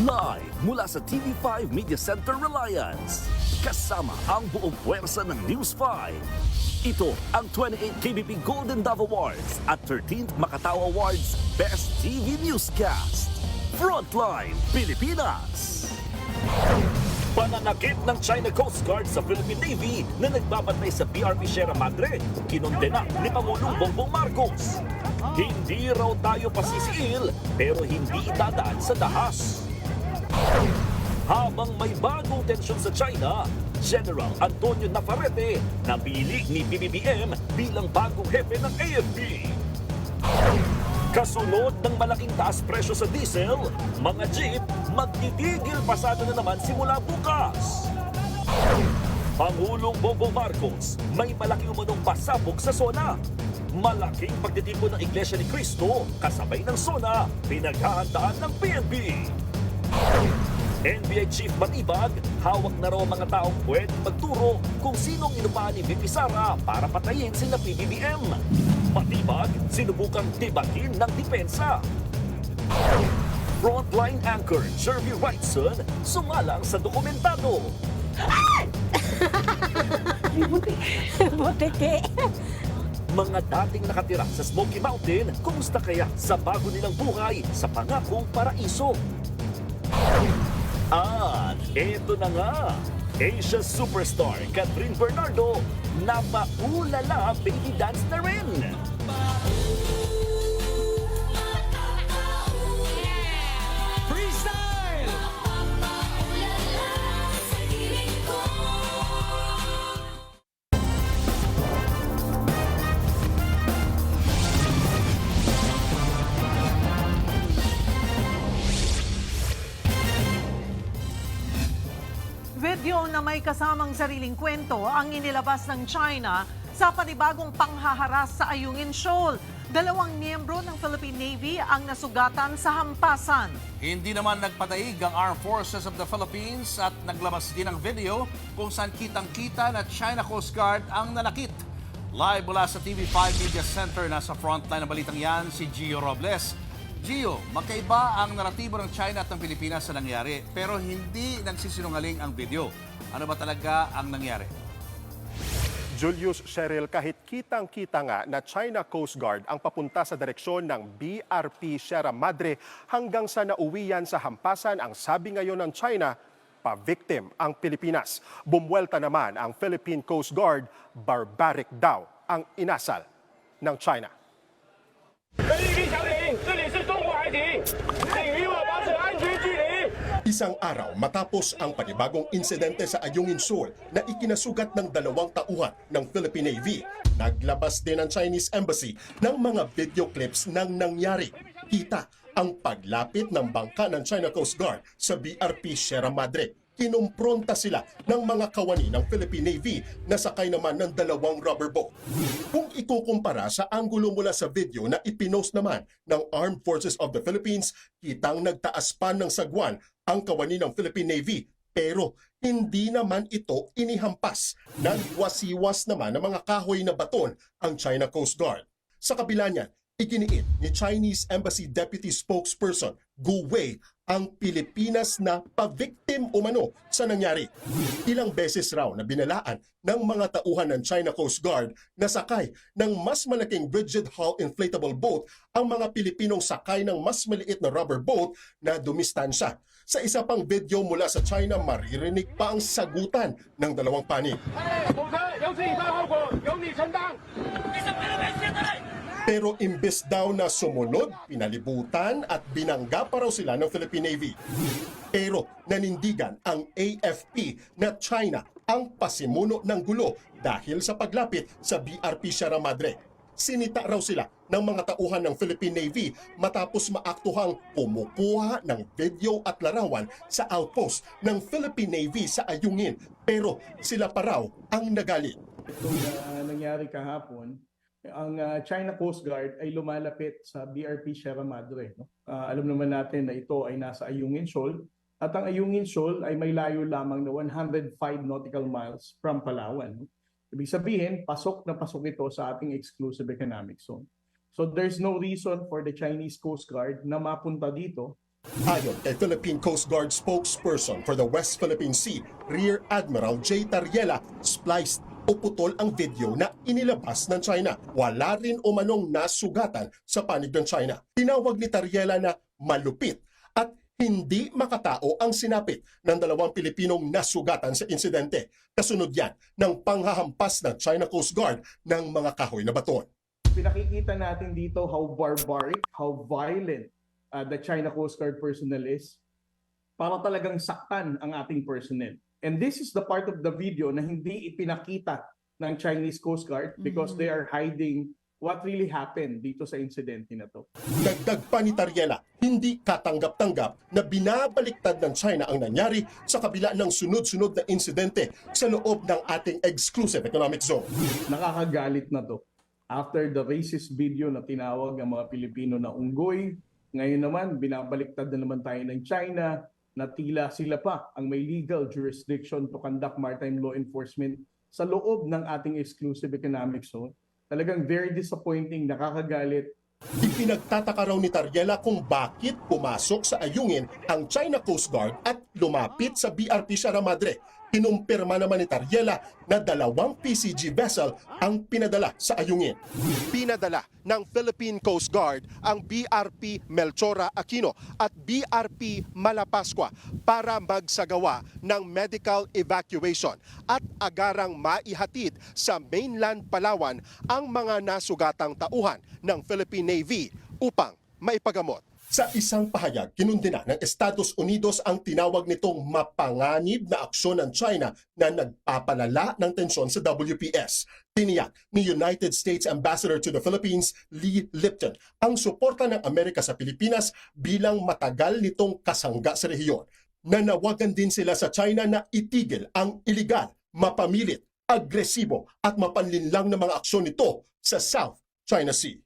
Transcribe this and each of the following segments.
Live mula sa TV5 Media Center Reliance. Kasama ang buong puwersa ng News 5. Ito ang 28th KBP Golden Dove Awards at 13th Makatao Awards Best TV Newscast. Frontline Pilipinas. Pananakit ng China Coast Guard sa Philippine Navy na nagbabantay sa BRP Sierra Madre, kinondena ni Pangulong Bongbong Marcos. Hindi raw tayo pasisiil pero hindi idadaan sa dahas. Habang may bagong tensyon sa China, General Antonio Navarrete napili ni PBBM bilang bagong hepe ng AFP. Kasunod ng malaking taas presyo sa diesel, mga jeep magtitigil pasado na naman simula bukas. Pangulong Bongbong Marcos may malaki umanong pasabog sa SONA. Malaking pagtitipon ng Iglesia ni Cristo kasabay ng SONA, pinaghahandaan ng PNP. NBI Chief Matibag, hawak na raw mga taong pwedeng magturo kung sinong inupahan ni VP Sara para patayin sina PBBM. Matibag, sinubukang tibakin ng depensa. Frontline anchor Jervy Wrightson sumalang sa dokumentado. Butete. Mga dating nakatira sa Smoky Mountain, kumusta kaya sa bago nilang buhay sa pangakong paraiso? At eto na nga, Asia superstar Catherine Bernardo napaulala baby dance na rin. Freestyle! Video na may kasamang sariling kwento ang inilabas ng China sa panibagong panghaharas sa Ayungin Shoal. 2 miyembro ng Philippine Navy ang nasugatan sa hampasan. Hindi naman nagpadaig ang Armed Forces of the Philippines at naglabas din ng video kung saan kitang-kita na China Coast Guard ang nanakit. Live mula sa TV5 Media Center, nasa frontline ng balitang yan si Gio Robles. Gio, magkaiba ang naratibo ng China at ng Pilipinas sa nangyari, pero hindi nagsisinungaling ang video. Ano ba talaga ang nangyari? Julius Cheryl, kahit kitang-kita nga na China Coast Guard ang papunta sa direksyon ng BRP Sierra Madre hanggang sa nauwian sa hampasan, ang sabi ngayon ng China, pa-victim ang Pilipinas. Bumwelta naman ang Philippine Coast Guard, barbaric daw ang inasal ng China. Isang araw matapos ang panibagong insidente sa Ayungin Shoal na ikinasugat ng 2 tauhan ng Philippine Navy, naglabas din ang Chinese Embassy ng mga video clips ng nangyari. Kita ang paglapit ng bangka ng China Coast Guard sa BRP Sierra Madre. Kinumpronta sila ng mga kawani ng Philippine Navy na sakay naman ng 2 rubber boat. Kung ikukumpara sa anggulo mula sa video na ipinost naman ng Armed Forces of the Philippines, kitang nagtaas pa ng sagwan ang kawani ng Philippine Navy. Pero hindi naman ito inihampas. Nagwasiwas naman ng mga kahoy na baton ang China Coast Guard. Sa kabila niyan, iginiit ni Chinese Embassy Deputy Spokesperson Gu Wei ang Pilipinas na pa-victim umano sa nangyari. Ilang beses raw na binalaan ng mga tauhan ng China Coast Guard na sakay ng mas malaking rigid hull inflatable boat ang mga Pilipinong sakay ng mas maliit na rubber boat na dumistansya. Sa isa pang video mula sa China, maririnig pa ang sagutan ng 2 panig. Pero imbes daw na sumunod, pinalibutan at binangga pa raw sila ng Philippine Navy. Pero nanindigan ang AFP na China ang pasimuno ng gulo dahil sa paglapit sa BRP Sierra Madre. Sinita raw sila ng mga tauhan ng Philippine Navy matapos maaktuhang kumukuha ng video at larawan sa outpost ng Philippine Navy sa Ayungin. Pero sila pa raw ang nagalit. Itong nangyari kahapon, ang China Coast Guard ay lumalapit sa BRP Sierra Madre. No? Alam naman natin na ito ay nasa Ayungin Shoal at ang Ayungin Shoal ay may layo lamang na 105 nautical miles from Palawan. No? Ibig sabihin, pasok na pasok ito sa ating exclusive economic zone. So there's no reason for the Chinese Coast Guard na mapunta dito Ayon kay Philippine Coast Guard spokesperson for the West Philippine Sea, Rear Admiral J. Tariela, spliced o putol ang video na inilabas ng China. Wala rin umanong nasugatan sa panig ng China. Tinawag ni Tariela na malupit at hindi makatao ang sinapit ng dalawang Pilipinong nasugatan sa insidente. Kasunod yan ng panghahampas ng China Coast Guard ng mga kahoy na baton. Pinakikita natin dito how barbaric, how violent the China Coast Guard personnel is para talagang saktan ang ating personnel. And this is the part of the video na hindi ipinakita ng Chinese Coast Guard because they are hiding what really happened dito sa insidente na to. Dagdag pa ni Tariela, hindi katanggap-tanggap na binabaliktad ng China ang nangyari sa kabila ng sunod-sunod na insidente sa loob ng ating exclusive economic zone. Nakakagalit na to. After the racist video na tinawag ang mga Pilipino na unggoy, ngayon naman binabaliktad na naman tayo ng China na tila sila pa ang may legal jurisdiction to conduct maritime law enforcement sa loob ng ating exclusive economic zone. Talagang very disappointing, nakakagalit. Ipinagtataka raw ni Tariela kung bakit pumasok sa ayungin ang China Coast Guard at lumapit sa BRP Sierra Madre. Kinumpirma naman ni Tariela na 2 PCG vessel ang pinadala sa ayungin. Pinadala ng Philippine Coast Guard ang BRP Melchora Aquino at BRP Malapascua para magsagawa ng medical evacuation at agarang maihatid sa mainland Palawan ang mga nasugatang tauhan ng Philippine Navy upang maipagamot. Sa isang pahayag, kinundina ng Estados Unidos ang tinawag nitong mapanganib na aksyon ng China na nagpapalala ng tensyon sa WPS. Tiniyak ni United States Ambassador to the Philippines, Lee Lipton, ang suporta ng Amerika sa Pilipinas bilang matagal nitong kasangga sa rehiyon. Nanawagan din sila sa China na itigil ang iligal, mapamilit, agresibo at mapanlinlang na mga aksyon nito sa South China Sea.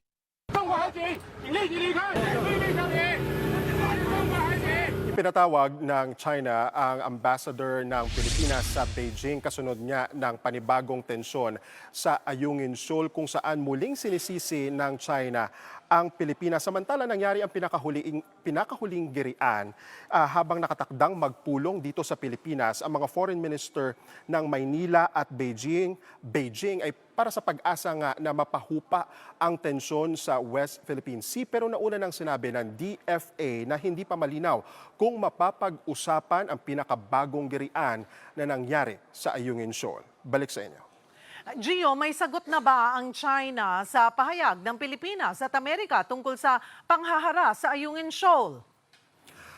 Ipinatawag ng China ang ambassador ng Pilipinas sa Beijing kasunod niya ng panibagong tensyon sa Ayungin Shoal kung saan muling sinisisi ng China ang Pilipinas. Samantala nangyari ang pinakahuling girian habang nakatakdang magpulong dito sa Pilipinas ang mga foreign minister ng Maynila at Beijing. Beijing ay para sa pag-asa nga na mapahupa ang tensyon sa West Philippine Sea. Pero nauna nang sinabi ng DFA na hindi pa malinaw kung mapapag-usapan ang pinakabagong girian na nangyari sa Ayungin Shoal. Balik sa inyo. Gio, may sagot na ba ang China sa pahayag ng Pilipinas at Amerika tungkol sa panghaharas sa Ayungin Shoal?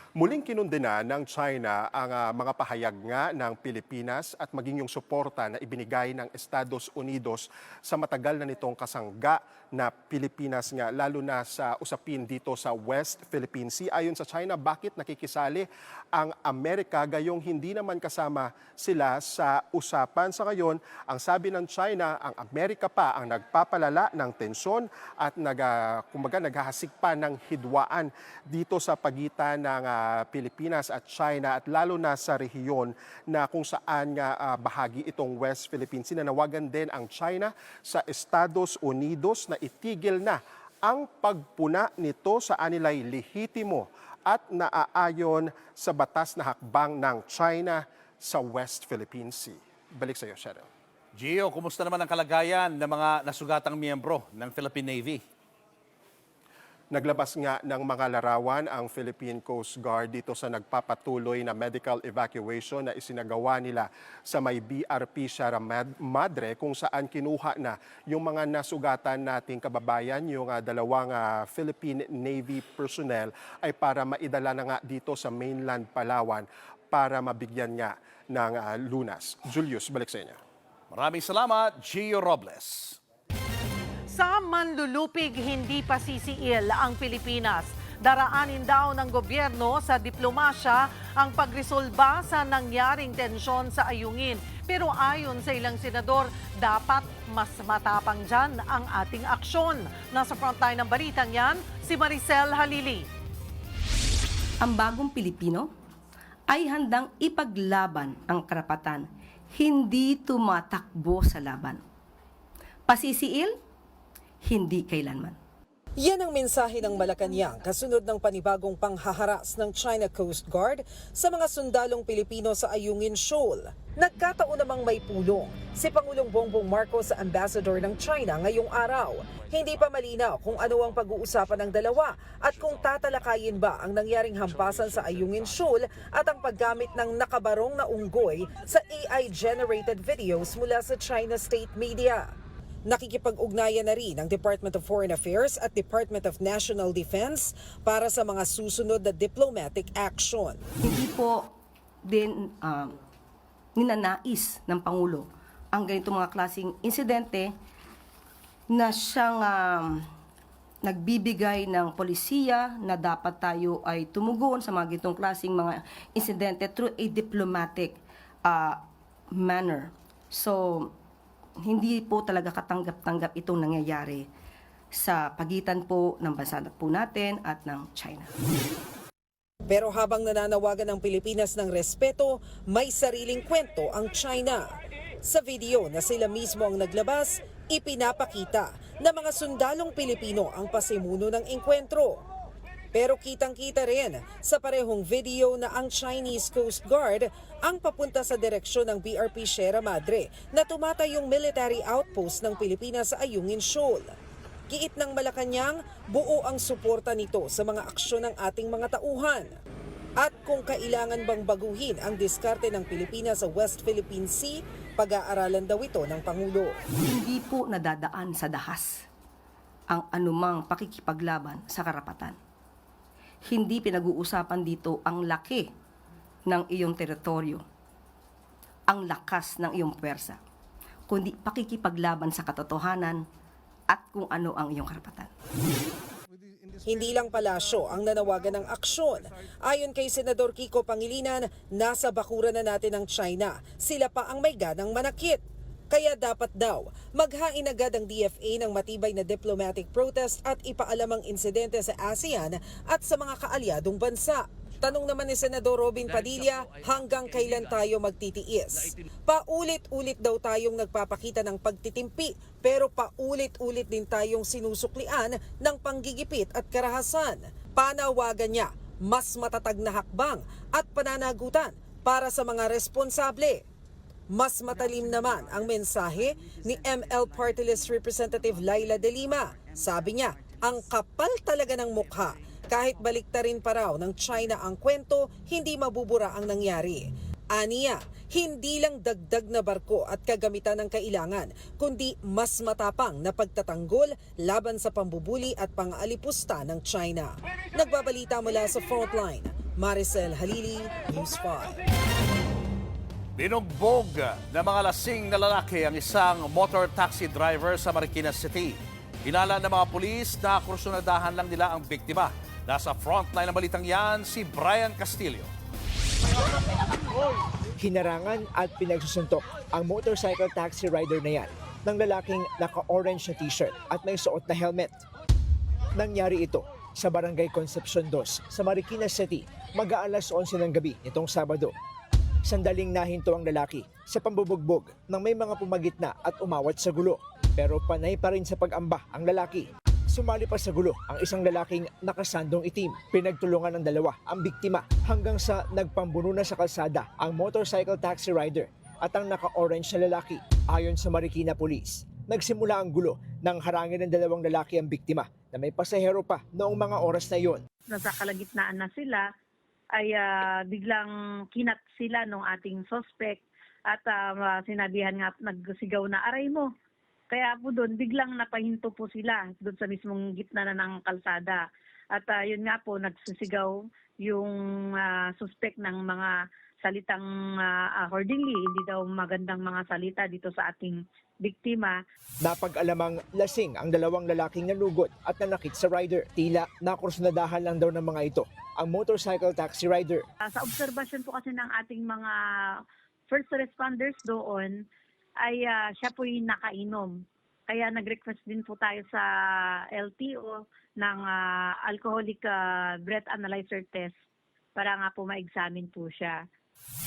Muling kinundina ng China ang mga pahayag nga ng Pilipinas at maging yung suporta na ibinigay ng Estados Unidos sa matagal na nitong kasangga na Pilipinas nga, lalo na sa usapin dito sa West Philippine Sea. Ayon sa China, bakit nakikisali ang Amerika gayong hindi naman kasama sila sa usapan? Sa ngayon, ang sabi ng China, ang Amerika pa ang nagpapalala ng tensyon at naghahasik pa ng hidwaan dito sa pagitan ng Pilipinas at China at lalo na sa rehiyon na kung saan nga bahagi itong West Philippine Sea. Nanawagan din ang China sa Estados Unidos na itigil na ang pagpuna nito sa anilay lehitimo at naaayon sa batas na hakbang ng China sa West Philippine Sea. Balik sa iyo, Cheryl. Gio, kumusta naman ang kalagayan ng mga nasugatang miyembro ng Philippine Navy? Naglabas nga ng mga larawan ang Philippine Coast Guard dito sa nagpapatuloy na medical evacuation na isinagawa nila sa may BRP Sierra Madre kung saan kinuha na yung mga nasugatan nating kababayan, yung 2 Philippine Navy personnel ay para maidala na nga dito sa mainland Palawan para mabigyan nga ng lunas. Julius, balik sa inyo. Maraming salamat, Gio Robles. Sa manlulupig, hindi pa sisiil ang Pilipinas. Daraanin daw ng gobyerno sa diplomasya ang pagresolba sa nangyaring tensyon sa Ayungin. Pero ayon sa ilang senador, dapat mas matapang dyan ang ating aksyon. Nasa frontline ng balitang yan, si Maricel Halili. Ang bagong Pilipino ay handang ipaglaban ang karapatan, hindi tumatakbo sa laban. Pasisiil? Hindi kailanman. Yan ang mensahe ng Malacanang kasunod ng panibagong panghaharas ng China Coast Guard sa mga sundalong Pilipino sa Ayungin Shoal. Nagkataon namang may pulong si Pangulong Bongbong Marcos sa ambassador ng China ngayong araw. Hindi pa malinaw kung ano ang pag-uusapan ng dalawa at kung tatalakayin ba ang nangyaring hampasan sa Ayungin Shoal at ang paggamit ng nakabarong na unggoy sa AI-generated videos mula sa China state media. Nakikipag-ugnayan na rin ang Department of Foreign Affairs at Department of National Defense para sa mga susunod na diplomatic action. Hindi po din ninanais ng Pangulo ang ganitong mga klaseng insidente na siyang nagbibigay ng polisiya na dapat tayo ay tumugon sa mga ganitong klaseng mga insidente through a diplomatic manner. So, hindi po talaga katanggap-tanggap itong nangyayari sa pagitan po ng bansa po natin at ng China. Pero habang nananawagan ng Pilipinas ng respeto, may sariling kwento ang China. Sa video na sila mismo ang naglabas, ipinapakita na mga sundalong Pilipino ang pasimuno ng engkwentro. Pero kitang-kita rin sa parehong video na ang Chinese Coast Guard ang papunta sa direksyon ng BRP Sierra Madre na tumatayong military outpost ng Pilipinas sa Ayungin Shoal. Giit ng Malacanang, buo ang suporta nito sa mga aksyon ng ating mga tauhan. At kung kailangan bang baguhin ang diskarte ng Pilipinas sa West Philippine Sea, pag-aaralan daw ito ng Pangulo. Hindi po nadadaan sa dahas ang anumang pakikipaglaban sa karapatan. Hindi pinag-uusapan dito ang laki ng iyong teritoryo, ang lakas ng iyong puwersa, kundi pakikipaglaban sa katotohanan at kung ano ang iyong karapatan. Hindi lang palasyo ang nanawagan ng aksyon. Ayon kay Senador Kiko Pangilinan, nasa bakuran na natin ang China. Sila pa ang may ganang manakit. Kaya dapat daw, maghain agad ang DFA ng matibay na diplomatic protest at ipaalam ang insidente sa ASEAN at sa mga kaalyadong bansa. Tanong naman ni Senador Robin Padilla, hanggang kailan tayo magtitiis? Paulit-ulit daw tayong nagpapakita ng pagtitimpi, pero paulit-ulit din tayong sinusuklian ng panggigipit at karahasan. Panawagan niya, mas matatag na hakbang at pananagutan para sa mga responsable. Mas matalim naman ang mensahe ni ML Party List Representative Laila De Lima. Sabi niya, ang kapal talaga ng mukha. Kahit baliktarin pa raw ng China ang kwento, hindi mabubura ang nangyari. Aniya, hindi lang dagdag na barko at kagamitan ng kailangan, kundi mas matapang na pagtatanggol laban sa pambubuli at pang-aalipusta ng China. Nagbabalita mula sa Frontline, Maricel Halili, News 5. Binugbog ng mga lasing na lalaki ang isang motor taxi driver sa Marikina City. Hinala ng mga pulis na kursunadahan lang nila ang biktima. Nasa frontline ng balitang yan, si Brian Castillo. Hinarangan at pinagsusuntok ang motorcycle taxi rider na yan ng lalaking naka-orange na t-shirt at may suot na helmet. Nangyari ito sa Barangay Concepcion 2 sa Marikina City, mag-aalas 11 ng gabi nitong Sabado. Sandaling nahinto ang lalaki sa pambubugbog nang may mga pumagitna at umawat sa gulo. Pero panay pa rin sa pag-amba ang lalaki. Sumali pa sa gulo ang isang lalaking nakasandong itim. Pinagtulungan ng dalawa ang biktima hanggang sa nagpambuno na sa kalsada ang motorcycle taxi rider at ang naka-orange na lalaki. Ayon sa Marikina Police, nagsimula ang gulo nang harangin ng dalawang lalaki ang biktima na may pasahero pa noong mga oras na iyon. Nasa kalagitnaan na sila ay biglang kinat sila ng ating suspect at sinabihan nga, nagsigaw na aray mo. Kaya po doon, biglang napahinto po sila doon sa mismong gitna na ng kalsada. At yun nga po, nagsisigaw yung suspect ng mga salitang accordingly, hindi daw magandang mga salita dito sa ating biktima. Napag-alamang lasing ang dalawang lalaking nanugot at nanakit sa rider. Tila nakursunadahan lang daw ng mga ito ang motorcycle taxi rider. Sa obserbasyon po kasi ng ating mga first responders doon, ay siya po'y nakainom. Kaya nag-request din po tayo sa LTO ng alcoholic breath analyzer test para nga po ma-examine po siya.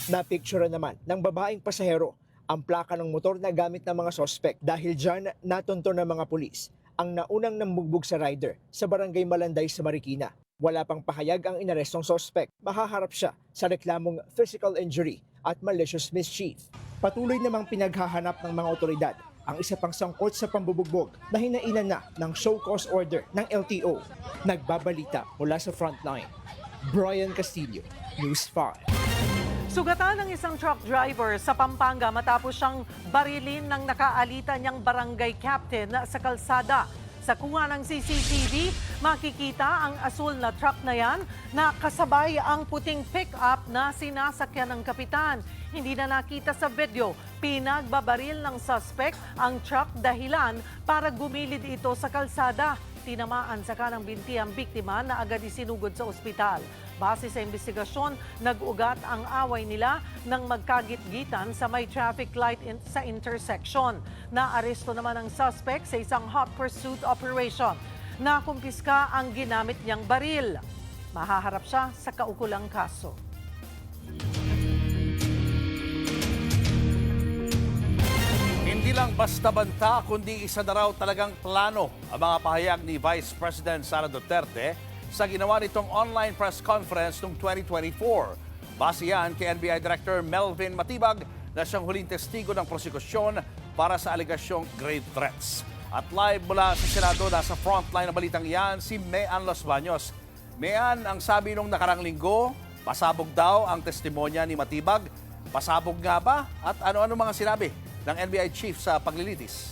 Napicture naman ng babaeng pasahero ang plaka ng motor na gamit ng mga sospek. Dahil dyan, natunto ng mga pulis ang naunang nambugbog sa rider sa barangay Malanday sa Marikina. Wala pang pahayag ang inarestong suspect. Mahaharap siya sa reklamong physical injury at malicious mischief. Patuloy namang pinaghahanap ng mga otoridad ang isa pang sangkot sa pambubugbog na hinainan na ng show cause order ng LTO. Nagbabalita mula sa frontline. Brian Castillo, News 5. Sugatan ng isang truck driver sa Pampanga matapos siyang barilin ng nakaalita niyang barangay captain sa kalsada. Sa kuha ng CCTV, makikita ang asul na truck na yan na kasabay ang puting pick-up na sinasakyan ng kapitan. Hindi na nakita sa video, pinagbabaril ng suspect ang truck dahilan para gumilid ito sa kalsada. Tinamaan sa kanang binti ang biktima na agad isinugod sa ospital. Base sa investigasyon, nag-ugat ang away nila nang magkagit-gitan sa may traffic light sa intersection. Naaresto naman ang suspect sa isang hot pursuit operation. Nakumpiska ang ginamit niyang baril. Mahaharap siya sa kaukulang kaso. Hindi lang basta banta, kundi isa na raw talagang plano ang mga pahayag ni Vice President Sara Duterte sa ginawa nitong online press conference noong 2024. Base yan kay NBI Director Melvin Matibag na siyang huling testigo ng prosekusyon para sa alegasyong grave threats. At live mula sa Senado, nasa frontline ng balitang yan, si Mean Los Baños. Mean, ang sabi nung nakarang linggo, pasabog daw ang testimonya ni Matibag. Pasabog nga ba? At ano-ano mga sinabi ng NBI Chief sa paglilitis?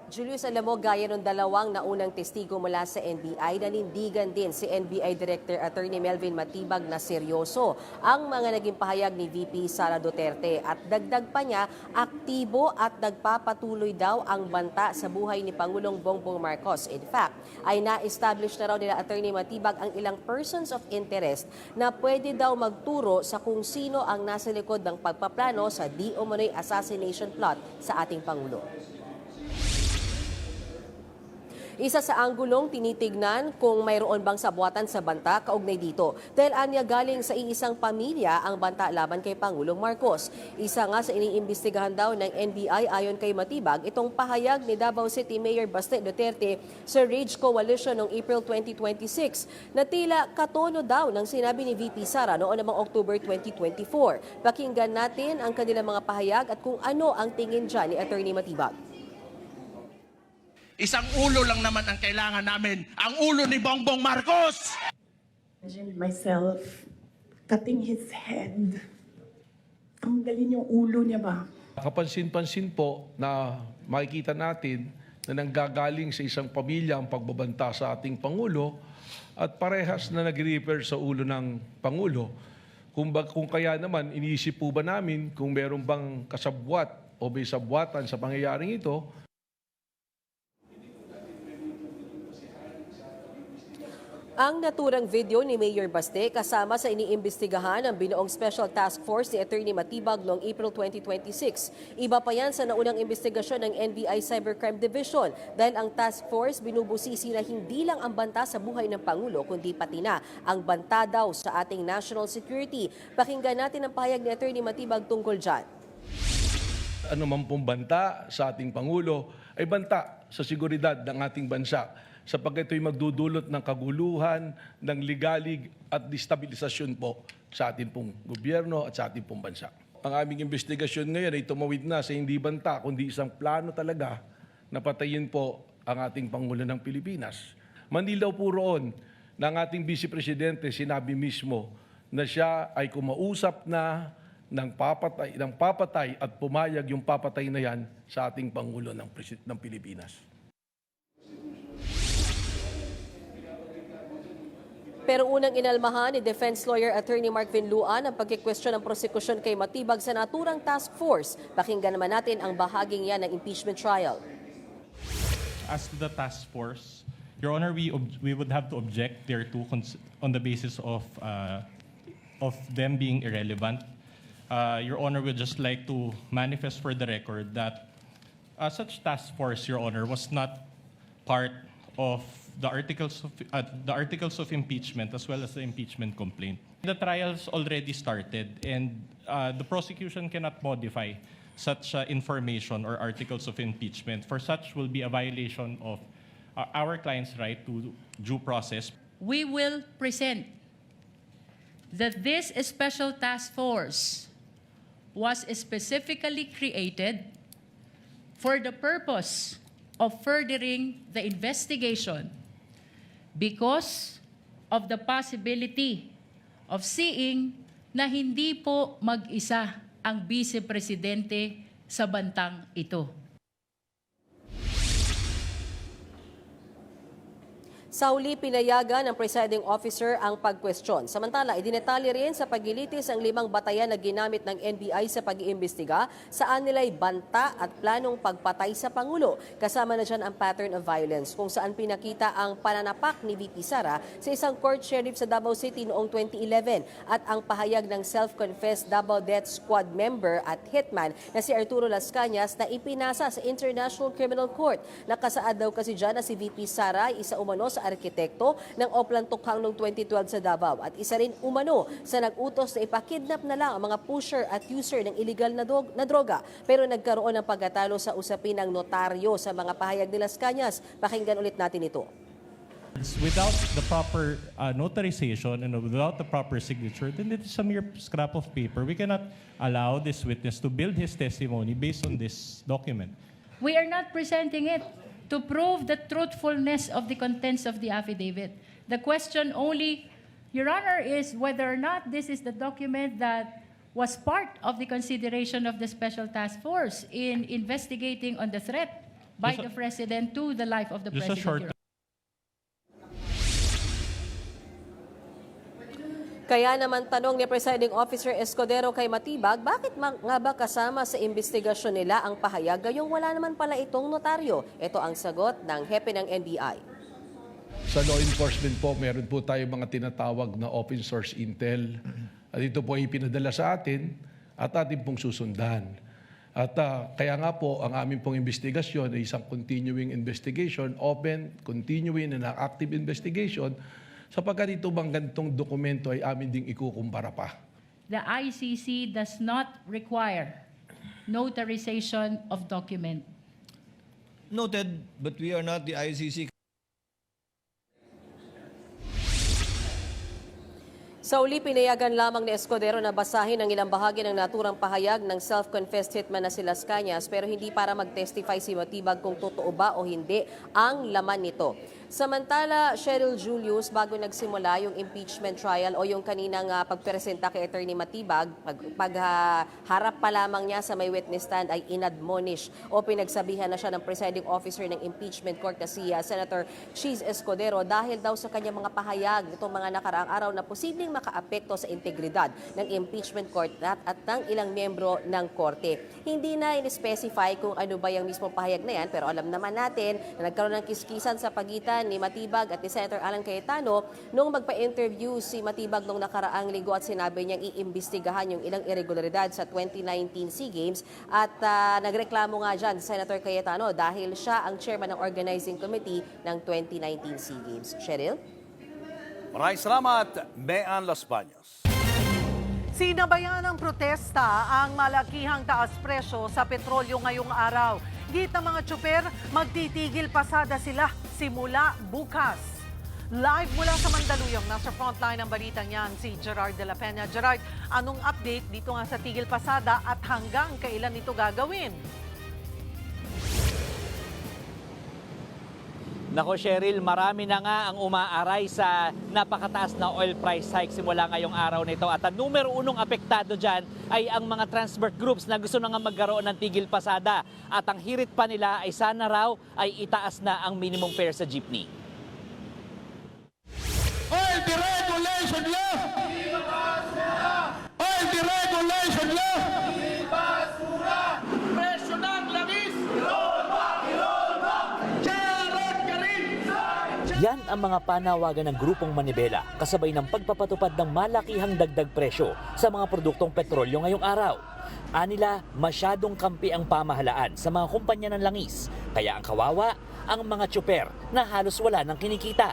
Julius, alam mo, gaya ng dalawang naunang testigo mula sa NBI, nanindigan din si NBI Director Attorney Melvin Matibag na seryoso ang mga naging pahayag ni VP Sara Duterte. At dagdag pa niya, aktibo at nagpapatuloy daw ang banta sa buhay ni Pangulong Bongbong Marcos. In fact, ay na-establish na raw nila Attorney Matibag ang ilang persons of interest na pwede daw magturo sa kung sino ang nasa likod ng pagpaplano sa di umano'y assassination plot sa ating Pangulo. Isa sa anggulong tinitignan kung mayroon bang sabuatan sa banta kaugnay dito. Dahil anya galing sa iisang pamilya ang banta laban kay Pangulong Marcos. Isa nga sa iniimbestigahan daw ng NBI ayon kay Matibag, itong pahayag ni Davao City Mayor Baste Duterte sa Rage Coalition noong April 2026 na tila katono daw ng sinabi ni VP Sara noon namang October 2024. Pakinggan natin ang kanilang mga pahayag at kung ano ang tingin dyan ni Attorney Matibag. Isang ulo lang naman ang kailangan namin, ang ulo ni Bongbong Marcos! Imagine myself cutting his head. Ang galing yung ulo niya ba? Kapansin-pansin po na makikita natin na nanggagaling sa isang pamilya ang pagbabanta sa ating Pangulo at parehas na nag-refer sa ulo ng Pangulo. Kung kaya naman, iniisip po ba namin kung meron bang kasabwat o may sabwatan sa pangyayaring ito. Ang naturang video ni Mayor Baste kasama sa iniimbestigahan ng binuong Special Task Force ni Attorney Matibag noong April 2026. Iba pa yan sa naunang investigasyon ng NBI Cybercrime Division dahil ang task force binubusisi na hindi lang ang banta sa buhay ng Pangulo kundi pati na ang banta daw sa ating national security. Pakinggan natin ang pahayag ni Attorney Matibag tungkol dyan. Ano man pong banta sa ating Pangulo ay banta sa seguridad ng ating bansa, sapagkat ito'y magdudulot ng kaguluhan, ng ligalig at destabilisasyon po sa ating pong gobyerno at sa ating pong bansa. Ang aming investigasyon ngayon ay tumawid na sa hindi banta, kundi isang plano talaga na patayin po ang ating Pangulo ng Pilipinas. Mandilaw po roon na ang ating Vice Presidente sinabi mismo na siya ay kumausap na ng papatay at pumayag yung papatay na yan sa ating Pangulo ng Pilipinas. Pero unang inalmahan ni Defense Lawyer Attorney Mark Vinluan ang pagkikwestiyon ng prosekusyon kay Matibag sa naturang task force. Pakinggan naman natin ang bahaging yan ng impeachment trial. As to the task force, Your Honor, we would have to object thereto on the basis of them being irrelevant. Your Honor, would just like to manifest for the record that such task force, Your Honor, was not part of the articles of impeachment as well as the impeachment complaint. The trials already started and the prosecution cannot modify such information or articles of impeachment. For such will be a violation of our client's right to due process. We will present that this special task force was specifically created for the purpose of furthering the investigation because of the possibility of seeing na hindi po mag-isa ang Vice Presidente sa bantang ito. Sa huli, pinayagan ng presiding officer ang pagkwestiyon. Samantala, idinetali rin sa paglilitis ang 5 batayan na ginamit ng NBI sa pag-iimbestiga saan nila'y banta at planong pagpatay sa Pangulo. Kasama na dyan ang pattern of violence kung saan pinakita ang pananapak ni VP Sara sa isang court sheriff sa Davao City noong 2011 at ang pahayag ng self-confessed Davao Death Squad member at hitman na si Arturo Las Cañas na ipinasa sa International Criminal Court. Nakasaad daw kasi dyan na si VP Sara ay isa umano sa arkitekto ng Oplan Tukhang noong 2012 sa Davao at isa rin umano sa nag-utos na ipakidnap na lang ang mga pusher at user ng illegal na droga. Pero nagkaroon ng pagkatalo sa usapin ng notaryo sa mga pahayag ni Las Cañas. Pakinggan ulit natin ito. Without the proper notarization and without the proper signature, then it is a mere scrap of paper. We cannot allow this witness to build his testimony based on this document. We are not presenting it to prove the truthfulness of the contents of the affidavit. The question only, Your Honor, is whether or not this is the document that was part of the consideration of the Special Task Force in investigating on the threat by the President to the life of the Just a President. short Kaya naman tanong ni Presiding Officer Escudero kay Matibag, bakit nga ba kasama sa investigasyon nila ang pahayag gayong wala naman pala itong notaryo? Ito ang sagot ng hepe ng NBI. Sa law enforcement po, meron po tayo mga tinatawag na open source intel. At ito po ay pinadala sa atin at atin pong susundan. At kaya nga po, ang aming pong investigasyon ay isang continuing investigation, open, continuing and active investigation, sapagkat ito bang ganitong dokumento ay amin ding ikukumpara pa. The ICC does not require notarization of document. Noted, but we are not the ICC. Sa uli, pinayagan lamang ni Escudero na basahin ang ilang bahagi ng naturang pahayag ng self-confessed hitman na si Las Cañas pero hindi para mag-testify si Matibag kung totoo ba o hindi ang laman nito. Samantala, Cheryl Julius, bago nagsimula yung impeachment trial o yung kaninang pagpresenta kay Attorney Matibag, pagharap pa lamang niya sa may witness stand ay inadmonish o pinagsabihan na siya ng presiding officer ng impeachment court na si Senator Cheese Escudero dahil daw sa kanyang mga pahayag nitong mga nakaraang araw na posibleng makaapekto sa integridad ng impeachment court at ng ilang miyembro ng korte. Hindi na in-specify kung ano ba yung mismo pahayag na yan pero alam naman natin na nagkaroon ng kiskisan sa pagitan ni Matibag at ni Senator Alan Cayetano nung magpa-interview si Matibag nung nakaraang linggo at sinabi niyang iimbestigahan yung ilang irregularidad sa 2019 SEA Games at nagreklamo nga dyan Senator Cayetano dahil siya ang chairman ng organizing committee ng 2019 SEA Games. Cheryl? Maraming salamat, Mean Las Bañas. Sinabayan ng protesta ang malakihang taas presyo sa petrolyo ngayong araw. Git ng mga tsuper, magtitigil pasada sila simula bukas. Live mula sa Mandaluyong, nasa frontline ng balitang yan si Gerard de la Peña. Gerard, anong update dito nga sa tigil pasada at hanggang kailan ito gagawin? Nako Cheryl, marami na nga ang umaaray sa napakataas na oil price hike simula ngayong araw nito. At ang numero unong apektado dyan ay ang mga transport groups na gusto na nga magkaroon ng tigil pasada. At ang hirit pa nila ay sana raw ay itaas na ang minimum fare sa jeepney. Oil deregulation law! Oil deregulation law! Presyo ng langis! Yan ang mga panawagan ng grupong Manibela kasabay ng pagpapatupad ng malakihang dagdag presyo sa mga produktong petrolyo ngayong araw. Anila, masyadong kampi ang pamahalaan sa mga kumpanya ng langis. Kaya ang kawawa, ang mga tsuper na halos wala ng kinikita.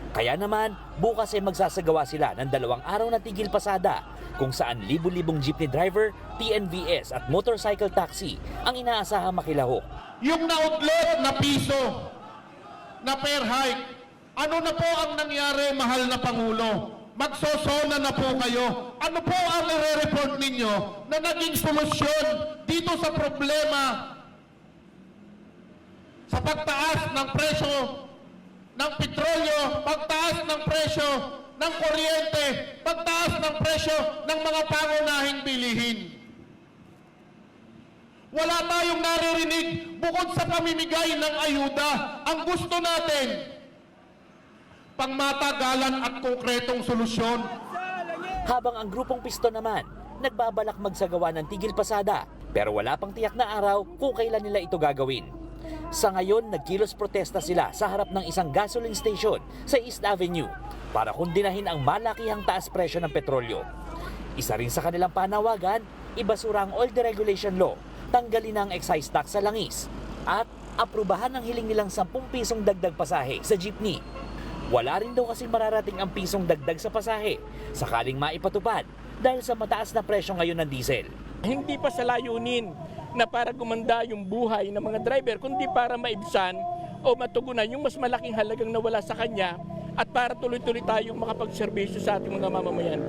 Kaya naman, bukas ay magsasagawa sila ng 2 araw na tigil pasada kung saan libu-libong jeepney driver, TNVS at motorcycle taxi ang inaasahang makilahok. Yung naudlot na piso na per hike, ano na po ang nangyari, mahal na Pangulo? Magsosona na po kayo. Ano po ang nare-report ninyo na naging solusyon dito sa problema sa pagtaas ng presyo ng petrolyo, pagtaas ng presyo ng kuryente, pagtaas ng presyo ng mga pangunahing bilihin? Wala tayong naririnig bukod sa pamimigay ng ayuda. Ang gusto natin, pangmatagalan at konkretong solusyon. Habang ang grupong Piston naman, nagbabalak magsagawa ng tigil pasada pero wala pang tiyak na araw kung kailan nila ito gagawin. Sa ngayon, nagkilos protesta sila sa harap ng isang gasoline station sa East Avenue para kundinahin ang malakihang taas presyo ng petrolyo. Isa rin sa kanilang panawagan, ibasura ang oil deregulation law, tanggalin ang excise tax sa langis at aprubahan ang hiling nilang 10 pisong dagdag pasahe sa jeepney. Wala rin daw kasi mararating ang pisong dagdag sa pasahe sakaling maipatupad dahil sa mataas na presyo ngayon ng diesel. Hindi pa sa layunin na para gumanda yung buhay ng mga driver, kundi para maibsan o matugunan yung mas malaking halagang nawala sa kanya at para tuloy-tuloy tayong makapagserbisyo sa ating mga mamamayan.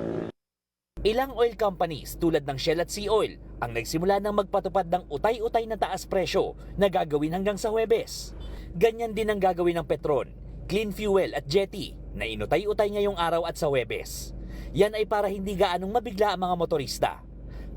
Ilang oil companies tulad ng Shell at Sea-Oil ang nagsimula ng magpatupad ng utay-utay na taas presyo na gagawin hanggang sa Huwebes. Ganyan din ang gagawin ng Petron, Clean Fuel at Jetty na inutay-utay ngayong araw at sa Huwebes. Yan ay para hindi gaanong mabigla ang mga motorista.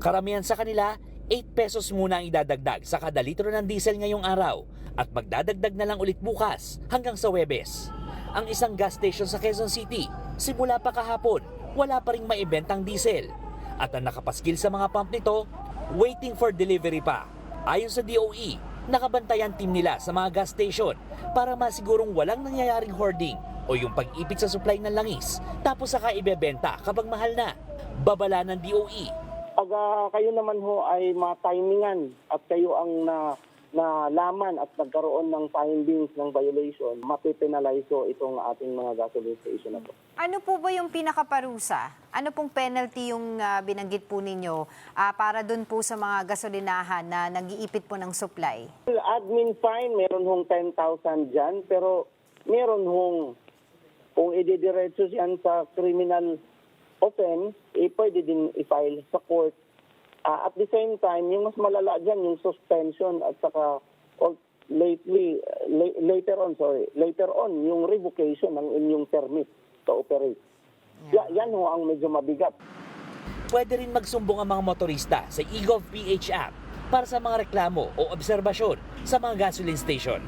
Karamihan sa kanila, 8 pesos muna ang idadagdag sa kada litro ng diesel ngayong araw at magdadagdag na lang ulit bukas hanggang sa Huwebes. Ang isang gas station sa Quezon City, simula pa kahapon, wala pa ring maibentang diesel. At ang nakapaskil sa mga pump nito, waiting for delivery pa. Ayon sa DOE, nakabantayan team nila sa mga gas station para masigurong walang nangyayaring hoarding o yung pag-ipit sa supply ng langis tapos saka ibebenta kapag mahal na. Babala ng DOE. Pag kayo naman ho ay matimingan at kayo ang nalaman at nagkaroon ng findings ng violation, mapipenalize ho itong ating mga gasoline station na po. Ano po ba yung pinakaparusa? Ano pong penalty yung binanggit po ninyo para dun po sa mga gasolinahan na nag-iipit po ng supply? Admin fine, meron hong 10,000 dyan, pero meron hong, kung ididiretso yan sa criminal offense, pwede din i-file sa court. At the same time, yung mas malala dyan, yung suspension at saka later on, yung revocation ng inyong permit to operate. Yan ho ang medyo mabigat. Pwede rin magsumbong ang mga motorista sa eGov.ph app para sa mga reklamo o obserbasyon sa mga gasoline station.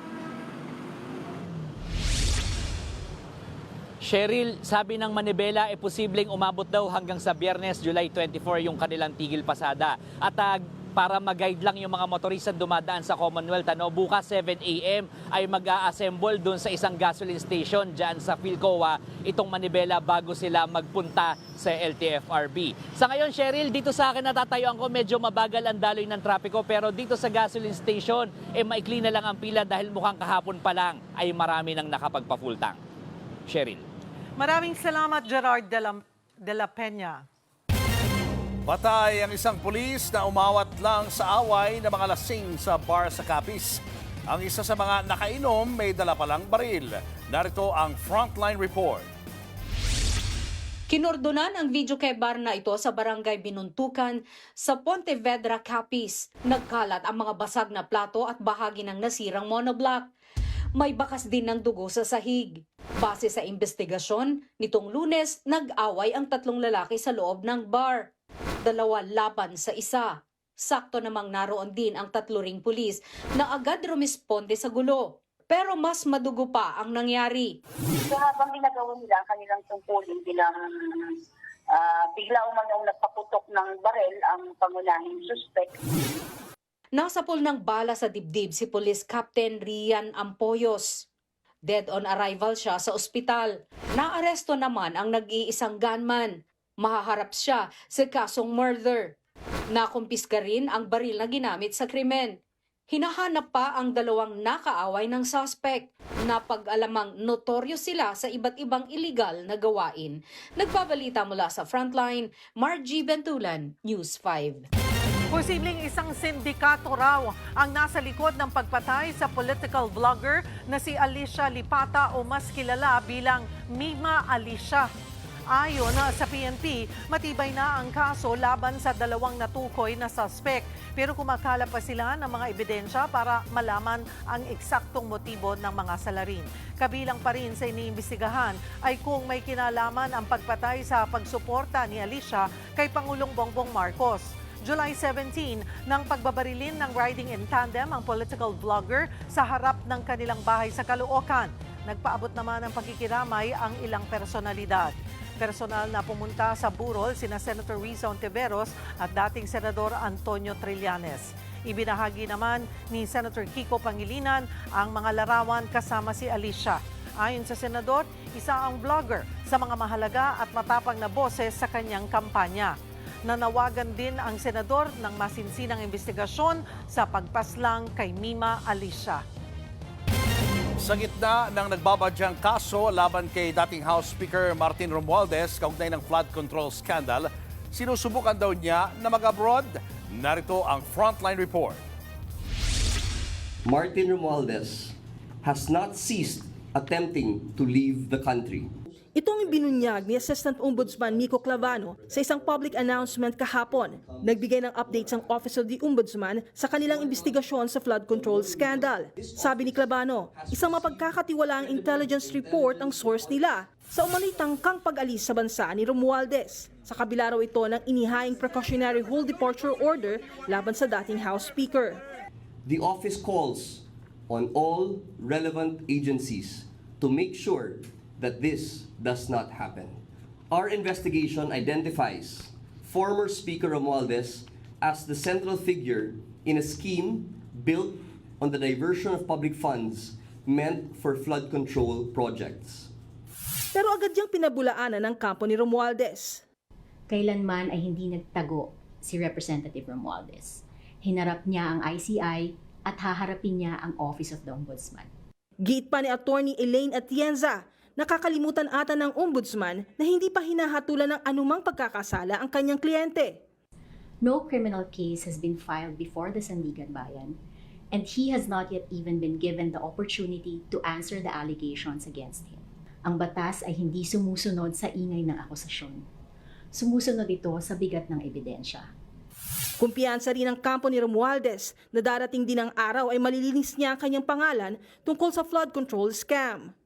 Cheryl, sabi ng Manibela, posibleng umabot daw hanggang sa Biyernes, July 24 yung kanilang tigil pasada. At para mag-guide lang yung mga motorista dumadaan sa Commonwealth, bukas 7 a.m. ay mag-a-assemble doon sa isang gasoline station dyan sa Philcoa, itong Manibela, bago sila magpunta sa LTFRB. Sa ngayon, Cheryl, dito sa akin natatayuan ko, medyo mabagal ang daloy ng trapiko, pero dito sa gasoline station, maikli na lang ang pila dahil mukhang kahapon pa lang ay marami nang nakapagpa-full tank. Cheryl. Maraming salamat, Gerard de la Peña. Patay ang isang pulis na umawat lang sa away ng mga lasing sa bar sa Capiz. Ang isa sa mga nakainom may dala palang baril. Narito ang Frontline Report. Kinordonan ang video kay bar na ito sa barangay Binuntukan sa Pontevedra, Capiz. Nagkalat ang mga basag na plato at bahagi ng nasirang monoblock. May bakas din ng dugo sa sahig. Base sa investigasyon, nitong Lunes, nag-away ang 3 lalaki sa loob ng bar. 2 laban sa isa. Sakto namang naroon din ang 3 ring pulis na agad rumisponde sa gulo. Pero mas madugo pa ang nangyari. So habang ginagawa nila ang kanilang tungkulin bilang bigla umanong nagpaputok ng barel ang pangunahing suspect. Nasa pool ng bala sa dibdib si Police Captain Rian Ampoyos. Dead on arrival siya sa ospital. Naaresto naman ang nag-iisang gunman. Mahaharap siya sa kasong murder. Nakumpiska rin ang baril na ginamit sa krimen. Hinahanap pa ang dalawang nakaaway ng suspect. Napag-alamang notoryo sila sa iba't ibang illegal na gawain. Nagbabalita mula sa Frontline, Margie Bentulan, News 5. Posibleng isang sindikato raw ang nasa likod ng pagpatay sa political vlogger na si Alicia Lipata o mas kilala bilang Mima Alicia. Ayon sa PNP, matibay na ang kaso laban sa dalawang natukoy na suspect. Pero kumakala pa sila ng mga ebidensya para malaman ang eksaktong motibo ng mga salarin. Kabilang pa rin sa iniimbestigahan ay kung may kinalaman ang pagpatay sa pagsuporta ni Alicia kay Pangulong Bongbong Marcos. July 17, nang pagbabarilin ng riding in tandem ang political vlogger sa harap ng kanilang bahay sa Caloocan. Nagpaabot naman ng pakikiramay ang ilang personalidad. Personal na pumunta sa burol sina Senator Risa Ontiveros at dating Senador Antonio Trillanes. Ibinahagi naman ni Senator Kiko Pangilinan ang mga larawan kasama si Alicia. Ayon sa Senador, isa ang vlogger sa mga mahalaga at matapang na boses sa kanyang kampanya. Nanawagan din ang Senador ng masinsinang investigasyon sa pagpaslang kay Mima Alicia. Sa gitna ng nagbabadyang kaso laban kay dating House Speaker Martin Romualdez kaugnay ng flood control scandal, sinusubukan daw niya na mag-abroad. Narito ang Frontline Report. Martin Romualdez has not ceased attempting to leave the country. Ito ang ibinunyag ni Assistant Ombudsman Miko Clavano sa isang public announcement kahapon. Nagbigay ng updates ang Office of the Ombudsman sa kanilang investigasyon sa flood control scandal. Sabi ni Clavano, isang mapagkakatiwalaang intelligence report ang source nila sa umano'y tangkang pag-alis sa bansa ni Romualdez. Sa kabila raw ito ng inihaing precautionary whole departure order laban sa dating House Speaker. The office calls on all relevant agencies to make sure that this does not happen. Our investigation identifies former Speaker Romualdez as the central figure in a scheme built on the diversion of public funds meant for flood control projects. Pero agad niyang pinabulaanan ng kampo ni Romualdez. Kailanman ay hindi nagtago si Representative Romualdez. Hinarap niya ang ICI at haharapin niya ang Office of the Ombudsman. Giit pa ni Attorney Elaine Atienza, nakakalimutan ata ng ombudsman na hindi pa hinahatulan ng anumang pagkakasala ang kanyang kliyente. No criminal case has been filed before the Sandigan Bayan, and he has not yet even been given the opportunity to answer the allegations against him. Ang batas ay hindi sumusunod sa ingay ng akusasyon. Sumusunod ito sa bigat ng ebidensya. Kumpiyansa rin ang kampo ni Romualdez na darating din ang araw ay malilinis niya ang kanyang pangalan tungkol sa flood control scam.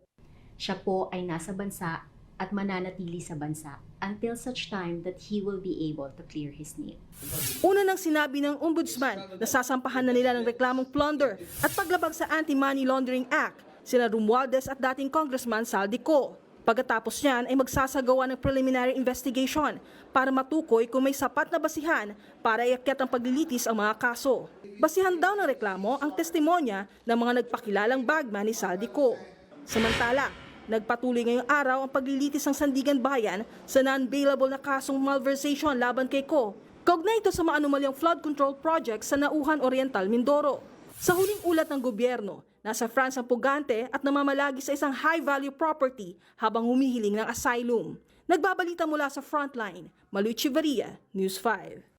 Siya po ay nasa bansa at mananatili sa bansa until such time that he will be able to clear his name. Una nang sinabi ng ombudsman na sasampahan na nila ng reklamong plunder at paglabag sa Anti-Money Laundering Act sina Romualdez at dating Congressman Saldico. Pagkatapos niyan ay magsasagawa ng preliminary investigation para matukoy kung may sapat na basihan para iakyat ang paglilitis ang mga kaso. Basihan daw ng reklamo ang testimonya ng mga nagpakilalang bagman ni Saldico. Samantala, nagpatuloy ngayong araw ang paglilitis ng Sandigan Bayan sa non-bailable na kasong malversation laban kay Ko. Kaugnay ito sa maanumalyang flood control project sa Nauhan Oriental, Mindoro. Sa huling ulat ng gobyerno, nasa France ang pugante at namamalagi sa isang high-value property habang humihiling ng asylum. Nagbabalita mula sa Frontline, Malu Chivaria, News 5.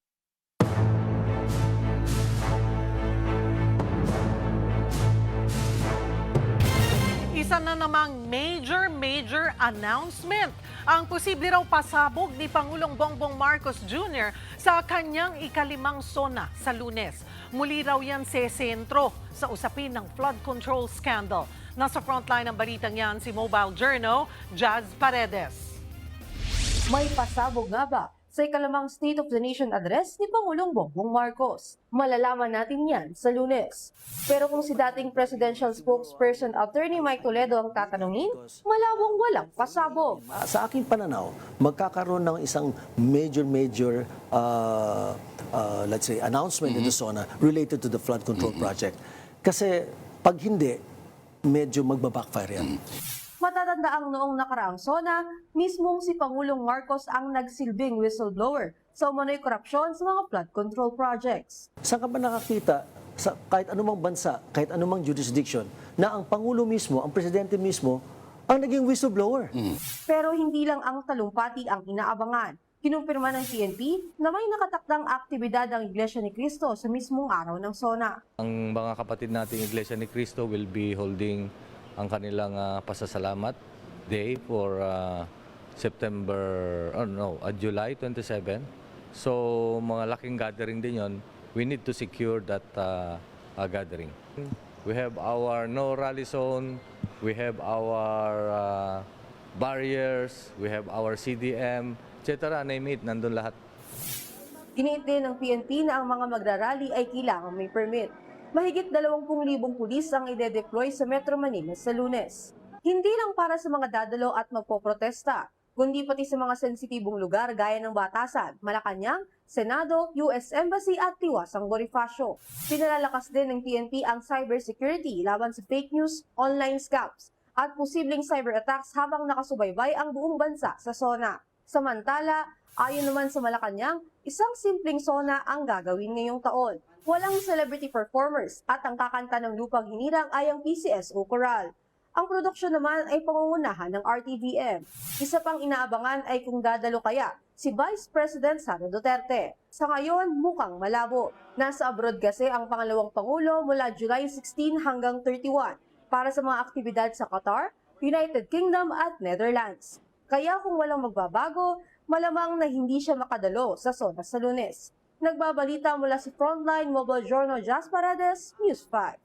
Isa na namang major announcement ang posible raw pasabog ni Pangulong Bongbong Marcos Jr. sa kanyang ikalimang SONA sa Lunes. Muli raw yan sentro sa usapin ng flood control scandal. Nasa frontline ng balitang yan si Mobile Journal, Jazz Paredes. May pasabog nga ba sa ikalimang State of the Nation address ni Pangulong Bongbong Marcos? Malalaman natin yan sa Lunes. Pero kung si dating presidential spokesperson Attorney Mike Toledo ang tatanungin, malawang walang pasabog. Sa aking pananaw, magkakaroon ng isang major let's say announcement in the SONA related to the flood control project. Kasi pag hindi, medyo magbabackfire yan. Matatandaang noong nakaraang SONA, mismong si Pangulong Marcos ang nagsilbing whistleblower sa umano'y korupsyon sa mga flood control projects. Saan ka ba nakakita sa kahit anumang bansa, kahit anumang jurisdiction, na ang Pangulo mismo, ang Presidente mismo, ang naging whistleblower. Pero hindi lang ang talumpati ang inaabangan. Kinumpirma ng PNP na may nakatakdang aktibidad ang Iglesia ni Cristo sa mismong araw ng SONA. Ang mga kapatid nating Iglesia ni Cristo will be holding ang kanilang pasasalamat day for July 27. So mga laking gathering din yon. We need to secure that gathering. We have our no rally zone, we have our barriers, we have our CDM, etc. Name it, nandun lahat. Giniit din ng PNP na ang mga magrarally ay kailangan may permit. Mahigit 20,000 pulis ang ide-deploy sa Metro Manila sa Lunes. Hindi lang para sa mga dadalo at magpoprotesta, kundi pati sa mga sensitibong lugar gaya ng Batasan, Malacanang, Senado, US Embassy at Tiwasang Bonifacio. Pinalalakas din ng PNP ang cybersecurity laban sa fake news, online scams at posibleng cyber attacks habang nakasubaybay ang buong bansa sa SONA. Samantala, ayon naman sa Malacanang, isang simpleng SONA ang gagawin ngayong taon. Walang celebrity performers at ang kakanta ng lupang hinirang ay ang PCSO Choral. Ang produksyon naman ay pangungunahan ng RTVM. Isa pang inaabangan ay kung dadalo kaya si Vice President Sara Duterte. Sa ngayon, mukhang malabo. Nasa abroad kasi ang pangalawang Pangulo mula July 16 hanggang 31 para sa mga aktibidad sa Qatar, United Kingdom at Netherlands. Kaya kung walang magbabago, malamang na hindi siya makadalo sa SONA sa Lunes. Nagbabalita mula sa Frontline Mobile Journal Jas Paredes, News 5.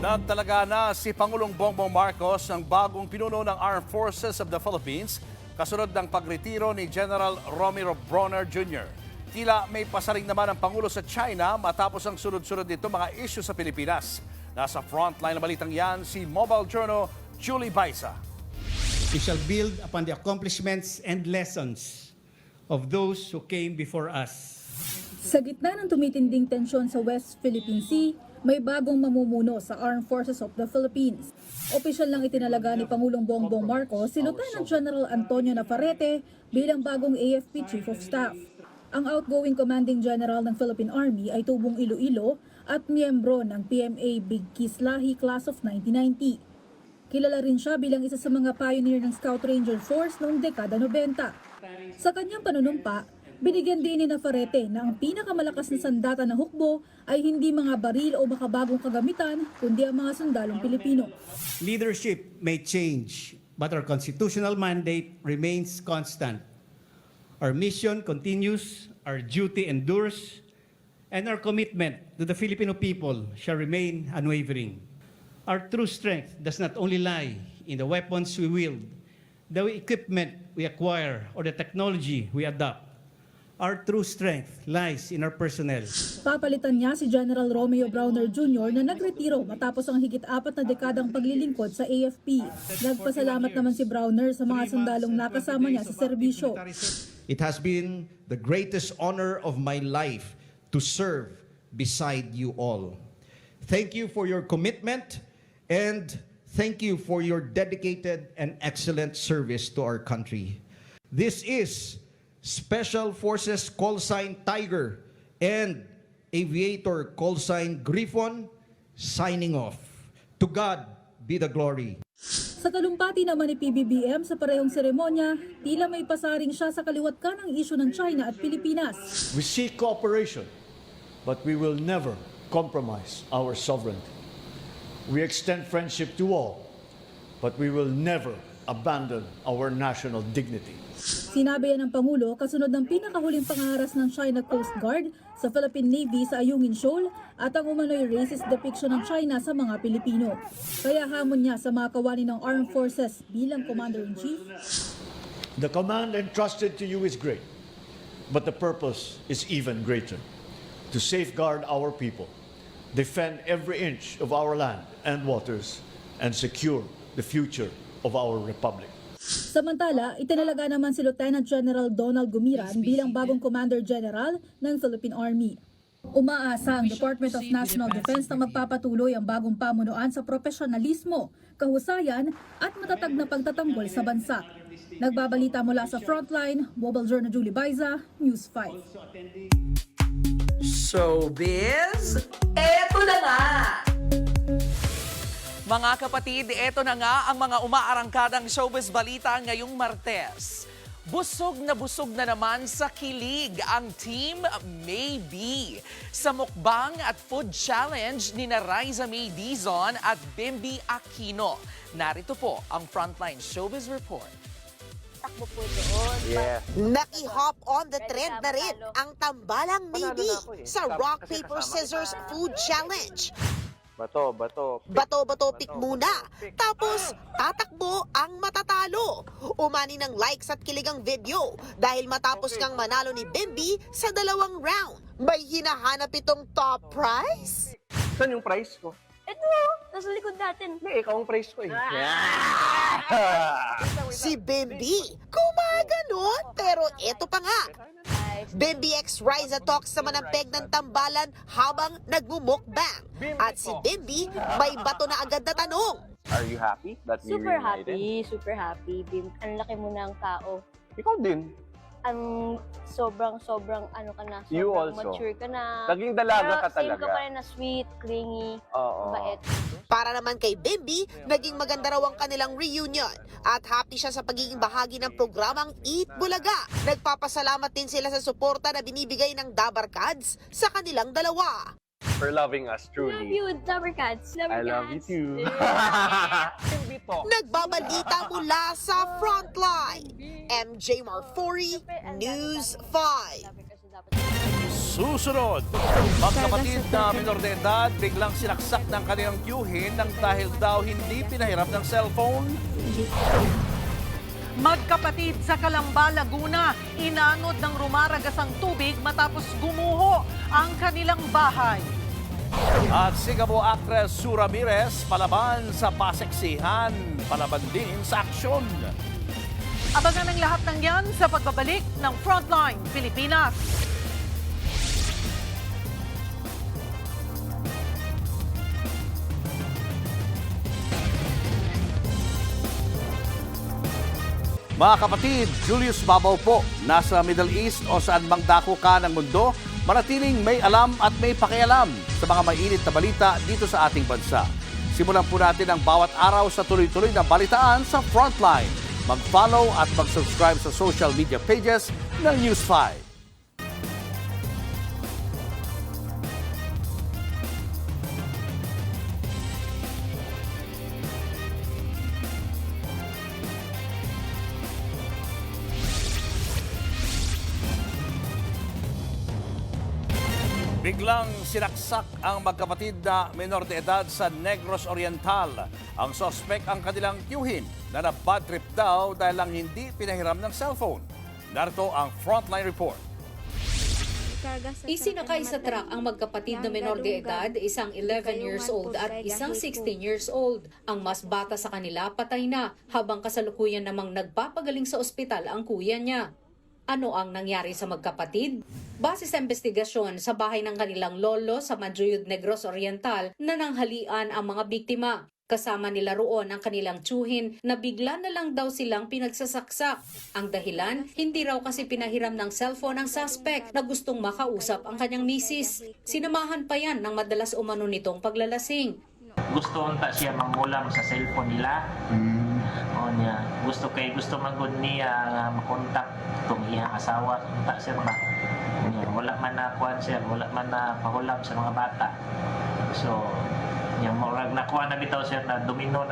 Nagtalaga na si Pangulong Bongbong Marcos ng bagong pinuno ng Armed Forces of the Philippines kasunod ng pagretiro ni General Romeo Bronner Jr. Tila may pasaring naman ang Pangulo sa China matapos ang sunod-sunod nito mga issue sa Pilipinas. Nasa frontline na balitang yan si Mobile Journal Julie Baisa. We shall build upon the accomplishments and lessons of those who came before us. Sa gitna ng tumitinding tensyon sa West Philippine Sea, may bagong mamumuno sa Armed Forces of the Philippines. Opisyal lang itinalaga ni Pangulong Bongbong Marcos si Lieutenant General Antonio Navarrete bilang bagong AFP Chief of Staff. Ang outgoing Commanding General ng Philippine Army ay tubong Iloilo at miyembro ng PMA Big Kislahi Class of 1990. Kilala rin siya bilang isa sa mga pioneer ng Scout Ranger Force noong dekada 90. Sa kanyang panunumpa, binigyan din ni Navarrete na ang pinakamalakas na sandata ng hukbo ay hindi mga baril o makabagong kagamitan, kundi ang mga sundalong Pilipino. Leadership may change, but our constitutional mandate remains constant. Our mission continues, our duty endures, and our commitment to the Filipino people shall remain unwavering. Our true strength does not only lie in the weapons we wield, the equipment we acquire, or the technology we adopt. Our true strength lies in our personnel. Papalitan niya si General Romeo Bronner Jr. na nagretiro matapos ang higit 4 na dekadang paglilingkod sa AFP. Nagpasalamat naman si Bronner sa mga sundalong nakasama niya sa serbisyo. It has been the greatest honor of my life to serve beside you all. Thank you for your commitment and thank you for your dedicated and excellent service to our country. This is Special Forces call sign Tiger and Aviator call sign Griffon signing off. To God be the glory. Sa talumpati naman ni PBBM sa parehong seremonya, tila may pasaring siya sa kaliwat kanang isyu ng China at Pilipinas. We seek cooperation, but we will never compromise our sovereignty. We extend friendship to all, but we will never abandon our national dignity. Sinabi yan ng Pangulo kasunod ng pinakahuling pangaharas ng China Coast Guard sa Philippine Navy sa Ayungin Shoal at ang umano'y racist depiction ng China sa mga Pilipino. Kaya hamon niya sa mga kawani ng Armed Forces bilang Commander-in-Chief. The command entrusted to you is great, but the purpose is even greater. To safeguard our people, defend every inch of our land and waters, and secure the future of our republic. Samantala, itinalaga naman si Lieutenant General Donald Gumiran bilang bagong Commander General ng Philippine Army. Umaasa ang Department of National Defense na magpapatuloy ang bagong pamunuan sa profesionalismo, kahusayan at matatag na pagtatanggol sa bansa. Nagbabalita mula sa Frontline, Mobile Journal Julie Baisa, News 5. showbiz, eto na nga! Mga kapatid, eto na nga ang mga umaarangkadang showbiz balita ngayong Martes. Busog na naman sa kilig ang Team Maybe sa mukbang at food challenge ni Raisa May Dizon at Bimby Aquino. Narito po ang Frontline Showbiz Report. Takbo po doon. Naki-hop on the trend na rin ang tambalang Maybe sa Rock, Paper, Scissors Food Challenge. Bato, pick muna. Tapos, tatakbo ang matatalo. Umani ng likes at kilig ang video dahil matapos ngang manalo ni Bimby sa 2 round. May hinahanap itong top prize? Saan yung prize ko? Ito, nasa likod natin. Hindi, ikaw ang prize ko eh. Si Bimby, kumaganon. Pero eto pa nga. Bimby x Raisa talks sa manampeg ng tambalan habang nagmumukbang. At si Bimby, may bato na agad na tanong. Are you happy that we Super reunited? super happy. Bim, ang laki mo ng tao. Ikaw din. Ang sobrang ano ka na, You sobrang also. mature ka na. Naging dalaga ka Pero same talaga. ka pa rin na sweet, clingy, Oo. bait. Para naman kay Bimby, naging maganda raw ang kanilang reunion at happy siya sa pagiging bahagi ng programang Eat Bulaga. Nagpapasalamat din sila sa suporta na binibigay ng Dabarkads sa kanilang dalawa. For loving us, Love you, Dabarkads. I love you too. Nagbabalita mula sa Frontline. MJ Marfori, News 5. Susunod, magkapatid na minor de edad biglang sinaksak ng kanilang tiyuhin nang dahil daw hindi pinahiram ng cellphone. Magkapatid sa Calamba, Laguna, inanod ng rumaragasang tubig matapos gumuho ang kanilang bahay. At Singapore actress Sue Ramirez palaban sa paseksihan, palaban din sa aksyon. Abangan ang lahat ng yan sa pagbabalik ng Frontline Pilipinas. Mga kapatid, Julius Babaw po, nasa Middle East o saan mang dako ka ng mundo, manatiling may alam at may pakialam sa mga mainit na balita dito sa ating bansa. Simulan po natin ang bawat araw sa tuloy-tuloy na balitaan sa Frontline. Mag-follow at mag-subscribe sa social media pages ng News 5. Biglang sinaksak ang magkapatid na menor de edad sa Negros Oriental. Ang sospek ang kanilang tiyuhin na na-bad trip daw dahil lang hindi pinahiram ng cellphone. Narito ang Frontline Report. Isinakay sa truck ang magkapatid na menor de edad, isang 11 years old at isang 16 years old. Ang mas bata sa kanila patay na, habang kasalukuyan namang nagpapagaling sa ospital ang kuya niya. Ano ang nangyari sa magkapatid? Base sa investigasyon, sa bahay ng kanilang lolo sa Madrid, Negros Oriental, nananghalian ang mga biktima. Kasama nila roon ang kanilang tiyuhin na bigla na lang daw silang pinagsasaksak. Ang dahilan, hindi raw kasi pinahiram ng cellphone ang suspect na gustong makausap ang kanyang misis. Sinamahan pa yan ng madalas umano nitong paglalasing. Gusto unta siya mangulam sa cellphone nila. O niya, gusto magud niya makontak tong iyang asawa unta sir ba. Niya, wala man na kuan sir, wala man na pahulam sa mga bata. So, niya murag nakuha na bitaw sir na domino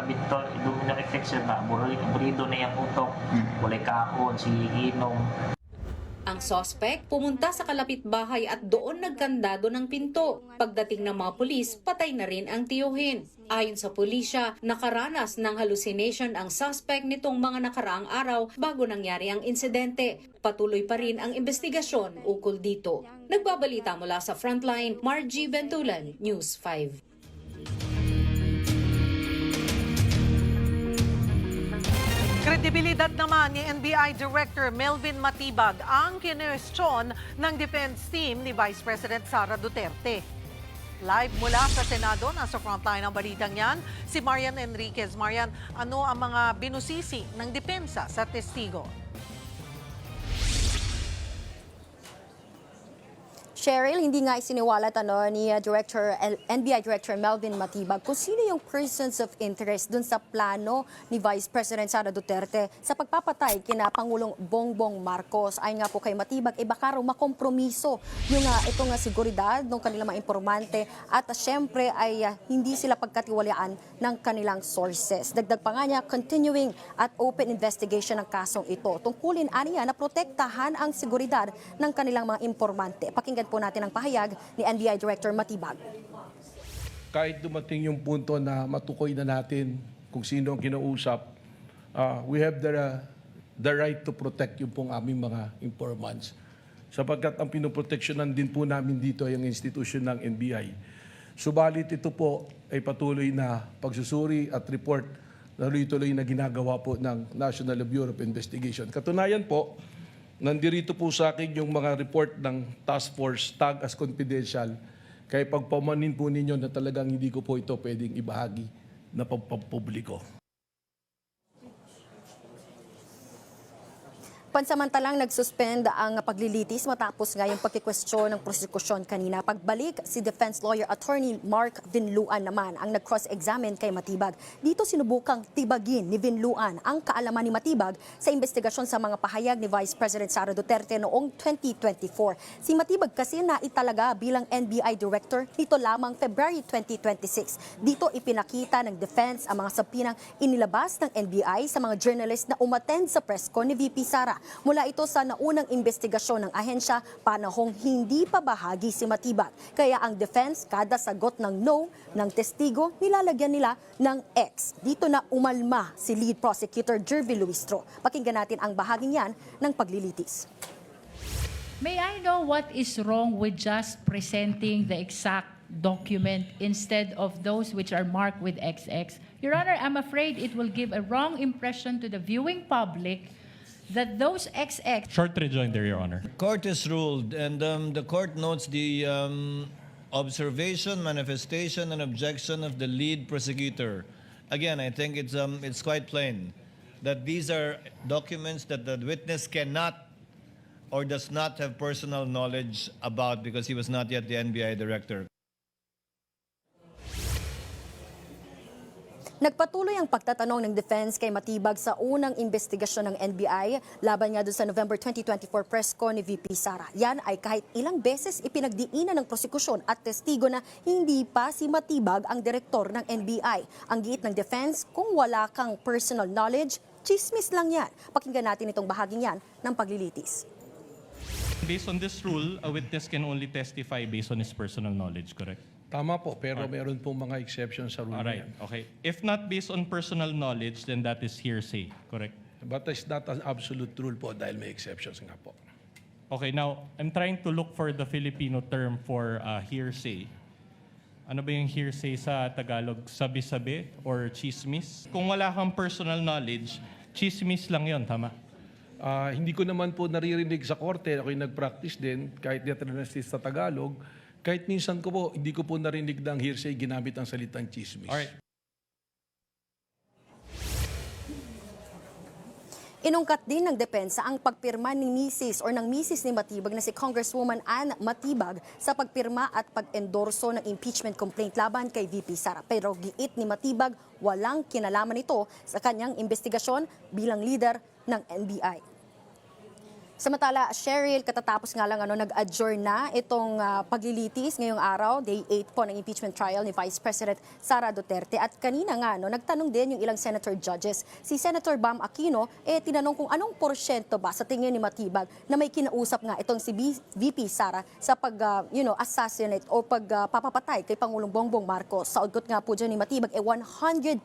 effect sir ba. Burido na yung utok. Walay kaon si inom. Ang suspect pumunta sa kalapit bahay at doon nagkandado ng pinto. Pagdating ng mga pulis, patay na rin ang tiyuhin. Ayon sa pulisya, nakaranas ng hallucination ang suspect nitong mga nakaraang araw bago nangyari ang insidente. Patuloy pa rin ang investigasyon ukol dito. Nagbabalita mula sa Frontline, Margie Bentulan, News 5. Kredibilidad naman ni NBI Director Melvin Matibag ang kinwestiyon ng defense team ni Vice President Sara Duterte. Live mula sa Senado, nasa frontline ng balitang yan, si Marian Enriquez. Marian, ano ang mga binusisi ng depensa sa testigo? Cheryl, hindi nga isiniwalat ni NBI Director Melvin Matibag kung sino yung persons of interest dun sa plano ni Vice President Sara Duterte sa pagpapatay kina Pangulong Bongbong Marcos. Ayon nga po kay Matibag, baka raw makompromiso yung itong seguridad ng kanilang mga informante at syempre ay hindi sila pagkatiwalaan ng kanilang sources. Dagdag pa nga niya, continuing at open investigation ng kasong ito. Tungkulin aniya na protektahan ang seguridad ng kanilang mga informante. Pakinggan po natin ang pahayag ni NBI Director Matibag. Kahit dumating yung punto na matukoy na natin kung sino ang kinausap, we have the right to protect yung pong aming mga informants. Sapagkat ang pinoproteksyonan din po namin dito ay ang institusyon ng NBI. Subalit ito po ay patuloy na pagsusuri at report na tuloy na ginagawa po ng National Bureau of Investigation. Katunayan po, nandirito po sa akin yung mga report ng task force, tag as confidential. Kaya pagpamanin po ninyo na talagang hindi ko po ito pwedeng ibahagi na pagpapubliko. Pansamantalang nagsuspend ang paglilitis matapos nga yung pagkikwestiyon ng prosekusyon kanina. Pagbalik, si Defense Lawyer Attorney Mark Vinluan naman ang nag-cross-examine kay Matibag. Dito sinubukang tibagin ni Vinluan ang kaalaman ni Matibag sa investigasyon sa mga pahayag ni Vice President Sara Duterte noong 2024. Si Matibag kasi naitalaga bilang NBI Director nito lamang February 2026. Dito ipinakita ng defense ang mga sabinang inilabas ng NBI sa mga journalist na umattend sa press con ni VP Sara. Mula ito sa naunang investigasyon ng ahensya, panahong hindi pa bahagi si Matibag. Kaya ang defense, kada sagot ng no ng testigo, nilalagyan nila ng X. Dito na umalma si lead prosecutor Jervy Luistro. Pakinggan natin ang bahaging yan ng paglilitis. May I know what is wrong with just presenting the exact document instead of those which are marked with XX? Your Honor, I'm afraid it will give a wrong impression to the viewing public that those XX... Short rejoinder, Your Honor. Court has ruled, and the court notes the observation, manifestation, and objection of the lead prosecutor. Again, I think it's quite plain that these are documents that the witness cannot or does not have personal knowledge about because he was not yet the NBI director. Nagpatuloy ang pagtatanong ng defense kay Matibag sa unang investigasyon ng NBI laban nga doon sa November 2024 press con ni VP Sara. Yan ay kahit ilang beses ipinagdiinan ng prosekusyon at testigo na hindi pa si Matibag ang direktor ng NBI. Ang giit ng defense, kung wala kang personal knowledge, chismis lang yan. Pakinggan natin itong bahaging yan ng paglilitis. Based on this rule, a witness can only testify based on his personal knowledge, correct? Tama po, pero meron pong mga exceptions sa rule Alright, na yan. okay. If not based on personal knowledge, then that is hearsay, correct? But it's not an absolute rule po dahil may exceptions nga po. Okay, now, I'm trying to look for the Filipino term for hearsay. Ano ba yung hearsay sa Tagalog? Sabi-sabi or chismis? Kung wala kang personal knowledge, chismis lang yon, tama? Hindi ko naman po naririnig sa korte, ako'y nag-practice din, kahit di translate sa Tagalog, kahit minsan ko po, hindi ko po narinig ng hearsay ginamit ang salitang chismis. Alright. Inungkat din ng depensa ang pagpirma ni Mrs. or ng Mrs. ni Matibag na si Congresswoman Ann Matibag sa pagpirma at pag-endorso ng impeachment complaint laban kay VP Sara. Pero giit ni Matibag, walang kinalaman ito sa kanyang investigasyon bilang leader ng NBI. Samantala, Cheryl, katatapos nga lang nag-adjourn na itong paglilitis ngayong araw, day 8 po ng impeachment trial ni Vice President Sara Duterte. At kanina nga, nagtanong din yung ilang senator judges. Si Senator Bam Aquino, tinanong kung anong porsyento ba sa tingin ni Matibag na may kinausap nga itong si VP Sara sa assassinate o pagpapatay kay Pangulong Bongbong Marcos. Sa ugot nga po dyan ni Matibag, 100%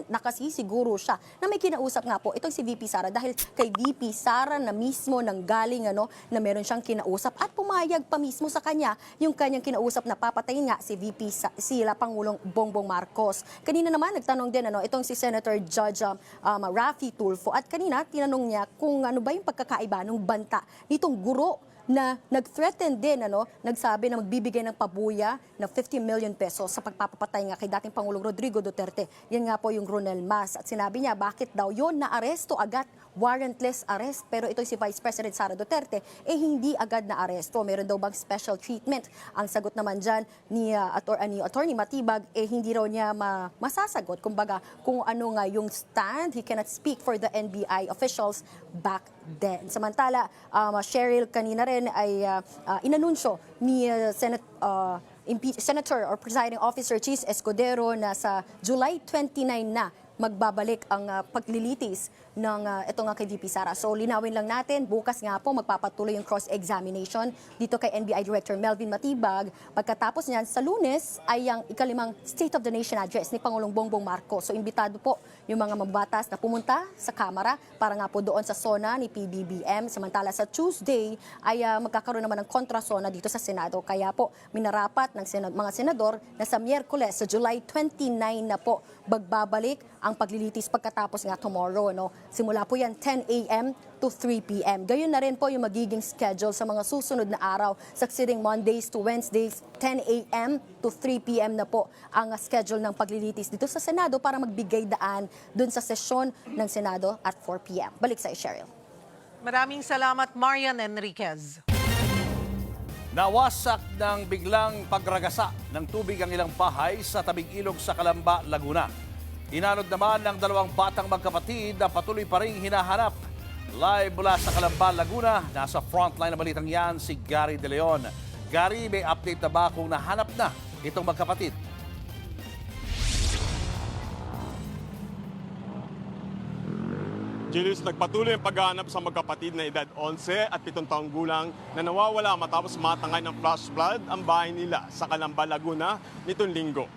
nakasisiguro siya na may kinausap nga po itong si VP Sara dahil kay VP Sara na mismo ng galing na meron siyang kinausap at pumayag pa mismo sa kanya yung kanyang kinausap na papatayin nga si VP sila Pangulong Bongbong Marcos. Kanina naman nagtanong din itong si Senator Judge Raffy Tulfo at kanina tinanong niya kung ano ba yung pagkakaiba ng banta nitong guro na nag-threaten din, nagsabi na magbibigay ng pabuya ng 50 million pesos sa pagpapatay nga kay dating Pangulong Rodrigo Duterte. Yan nga po yung Ronel Mas. At sinabi niya bakit daw yon na-aresto agad, warrantless arrest. Pero ito si Vice President Sara Duterte, hindi agad na aresto. Meron daw bang special treatment? Ang sagot naman dyan ni Attorney Matibag, hindi raw niya masasagot. Kumbaga, kung ano nga yung stand, he cannot speak for the NBI officials back then. Samantala, Cheryl kanina rin ay inanunsyo ni Senator or Presiding Officer Chis Escudero na sa July 29 na magbabalik ang paglilitis ng ito nga kay VP Sara. So linawin lang natin, bukas nga po magpapatuloy yung cross-examination dito kay NBI Director Melvin Matibag. Pagkatapos niyan, sa Lunes ay ang ikalimang State of the Nation address ni Pangulong Bongbong Marcos. So imbitado po yung mga mababatas na pumunta sa Kamara para nga po doon sa SONA ni PBBM. Samantala sa Tuesday ay magkakaroon naman ng kontrasona dito sa Senado. Kaya po minarapat ng mga senador na sa Miyerkules, sa July 29 na po magbabalik ang paglilitis pagkatapos nga tomorrow. Simula po yan 10 a.m. to 3 p.m. Gayon na rin po yung magiging schedule sa mga susunod na araw, succeeding Mondays to Wednesdays, 10 a.m. to 3 p.m. na po ang schedule ng paglilitis dito sa Senado para magbigay daan dun sa sesyon ng Senado at 4 p.m. Balik sa Cheryl. Maraming salamat, Marian Enriquez. Nawasak ng biglang pagragasa ng tubig ang ilang bahay sa tabing ilog sa Calamba, Laguna. Inanod naman ng dalawang batang magkapatid na patuloy pa rin hinahanap. Live mula sa Calamba, Laguna, nasa frontline na balitang yan si Gary De Leon. Gary, may update na ba kung nahanap na itong magkapatid? Julius, nagpatuloy ang paghahanap sa magkapatid na edad 11 at 7 taong gulang na nawawala matapos matangay ng flash flood ang bahay nila sa Calamba, Laguna nitong linggo.